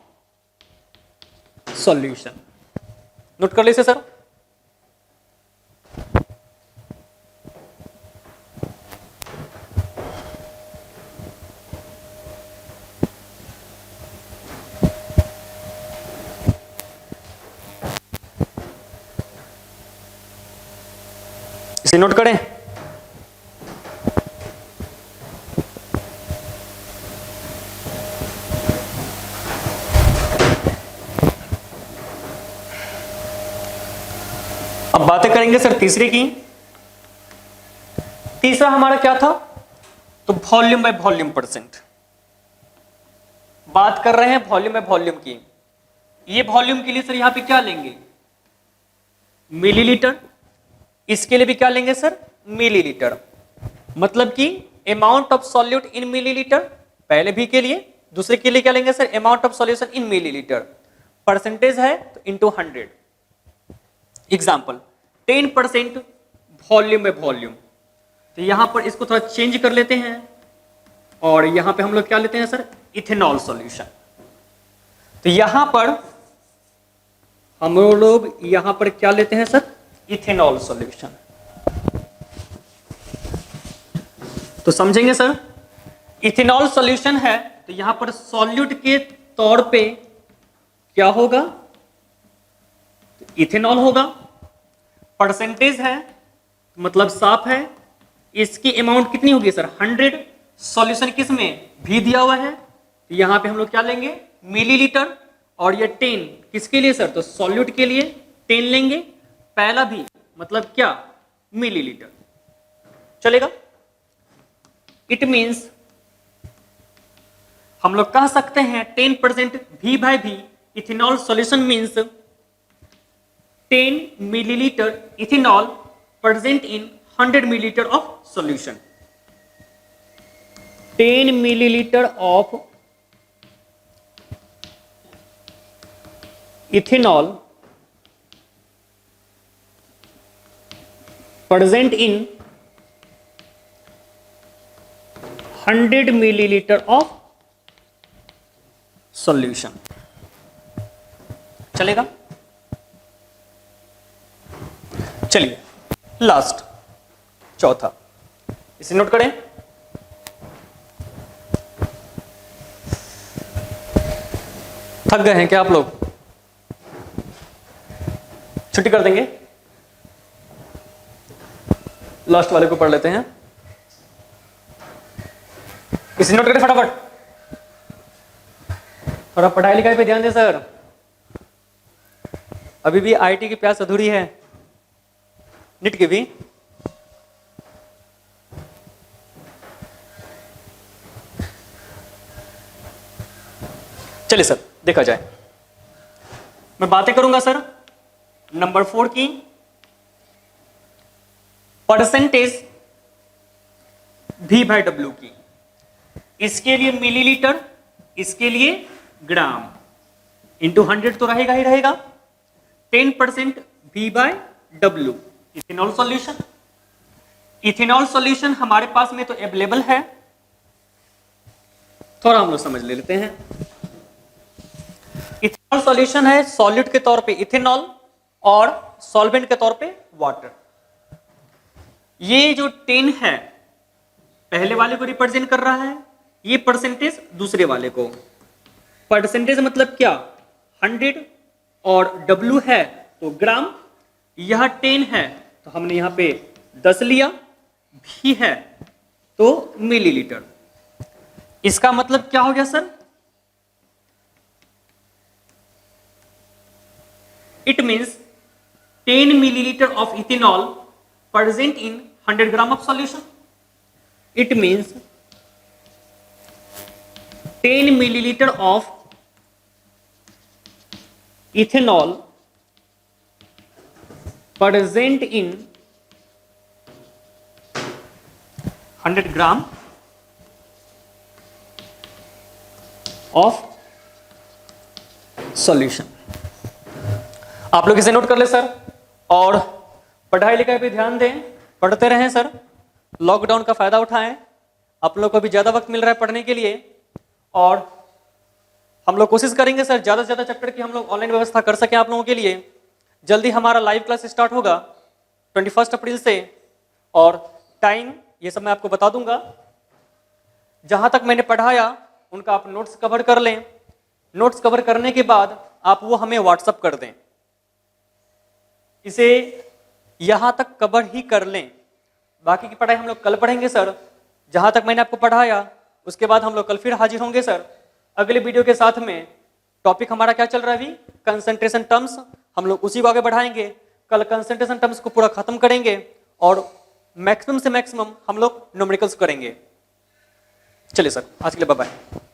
solution. Note कर लीजिए सर। इसे नोट करें। अब बातें करेंगे सर तीसरे की। तीसरा हमारा क्या था? तो वॉल्यूम बाय वॉल्यूम परसेंट। बात कर रहे हैं वॉल्यूम बाय वॉल्यूम की। ये वॉल्यूम के लिए सर यहां पे क्या लेंगे? मिलीलीटर। इसके लिए भी क्या लेंगे सर? मिलीलीटर। मतलब कि amount of solute in millilitre पहले भी के लिए, दूसरे के लिए क्या लेंगे sir? Amount of solution in millilitre. Percentage है तो into 100। Example 10% volume by volume. तो यहां पर इसको थोड़ा चेंज कर लेते हैं और यहां पे हम लोग क्या लेते हैं सर? Ethanol solution. तो यहां पर हम लोग यहां पर क्या लेते हैं सर? Ethanol solution. तो समझेंगे सर, इथेनॉल सॉल्यूशन है तो यहां पर सॉल्यूट के तौर पे क्या होगा? इथेनॉल होगा। परसेंटेज है मतलब साफ है। इसकी अमाउंट कितनी होगी सर? 100। सॉल्यूशन किस में? भी दिया हुआ है। तो यहां पे हम लोग क्या लेंगे? मिलीलीटर। और ये 10 किसके लिए सर? तो सॉल्यूट के लिए 10 लेंगे। पहला भी मतलब क्या? मिलीलीटर। चलेगा? इट मींस हम लोग कह सकते हैं 10% V by V ethanol solution means 10 millilitre ethanol present in 100 millilitre of solution. 10 millilitre of ethanol present in 100 millilitre of solution. चलेगा? चलिए लास्ट चौथा, इसे नोट करें। थक गए हैं क्या आप लोग? छुट्टी कर देंगे? लास्ट वाले को पढ़ लेते हैं। इसे नोट करें फटाफट। थोड़ा पढ़ाई लिखाई पे ध्यान दें सर, अभी भी आईटी की प्यास अधूरी है, निट की भी। चलिए सर देखा जाए, मैं बातें करूंगा सर नंबर 4 की, परसेंटेज V/W की। इसके लिए मिलीलीटर, इसके लिए ग्राम, इंटू 100 तो रहेगा ही रहेगा। 10% V/W ethanol solution. Ethanol solution हमारे पास में तो अवेलेबल है, थोड़ा हम लोग समझ लेते हैं। इथेनॉल सॉल्यूशन है सॉल्यूट के तौर पे इथेनॉल और सॉल्वेंट के तौर पे वाटर। ये जो 10 है पहले वाले को रिप्रेजेंट कर रहा है, ये परसेंटेज दूसरे वाले को। परसेंटेज मतलब क्या? 100 और W है तो ग्राम, यह 10 है तो हमने यहां पे 10 लिया, भी है तो मिलीलीटर। इसका मतलब क्या हो गया sir? It means 10 milliliter of ethanol present in 100 gram of solution. It means 10 milliliter of ethanol present in 100 gram of solution. आप लोग इसे नोट कर ले सर, और पढ़ाई लिखाई पे ध्यान दें, पढ़ते रहें सर, लॉकडाउन का फायदा उठाएं। आप लोग को भी ज्यादा वक्त मिल रहा है पढ़ने के लिए, और हम लोग कोशिश करेंगे सर ज्यादा से ज्यादा चैप्टर की हम लोग ऑनलाइन व्यवस्था कर सकें आप लोगों के लिए। जल्दी हमारा लाइव क्लास स्टार्ट होगा 21 अप्रैल से, और टाइम ये सब मैं आपको बता दूंगा। जहां तक मैंने पढ़ाया उनका आप नोट्स कवर कर लें। नोट्स कवर करने के बाद आप वो हमें व्हाट्सअप कर दें, इसे यहां तक कवर ही कर लें। बाकी की पढ़ाई हम लोग कल पढ़ेंगे सर। जहां तक मैंने आपको पढ़ाया उसके बाद हम लोग कल फिर हाजिर होंगे सर अगले वीडियो के साथ में। टॉपिक हमारा क्या चल रहा है अभी? Concentration terms. हम लोग उसी को आगे बढ़ाएंगे। कल कंसंट्रेशन टर्म्स को पूरा खत्म करेंगे और मैक्सिमम से मैक्सिमम हम लोग न्यूमेरिकल्स करेंगे। चलिए सर, आज के लिए बाय बाय।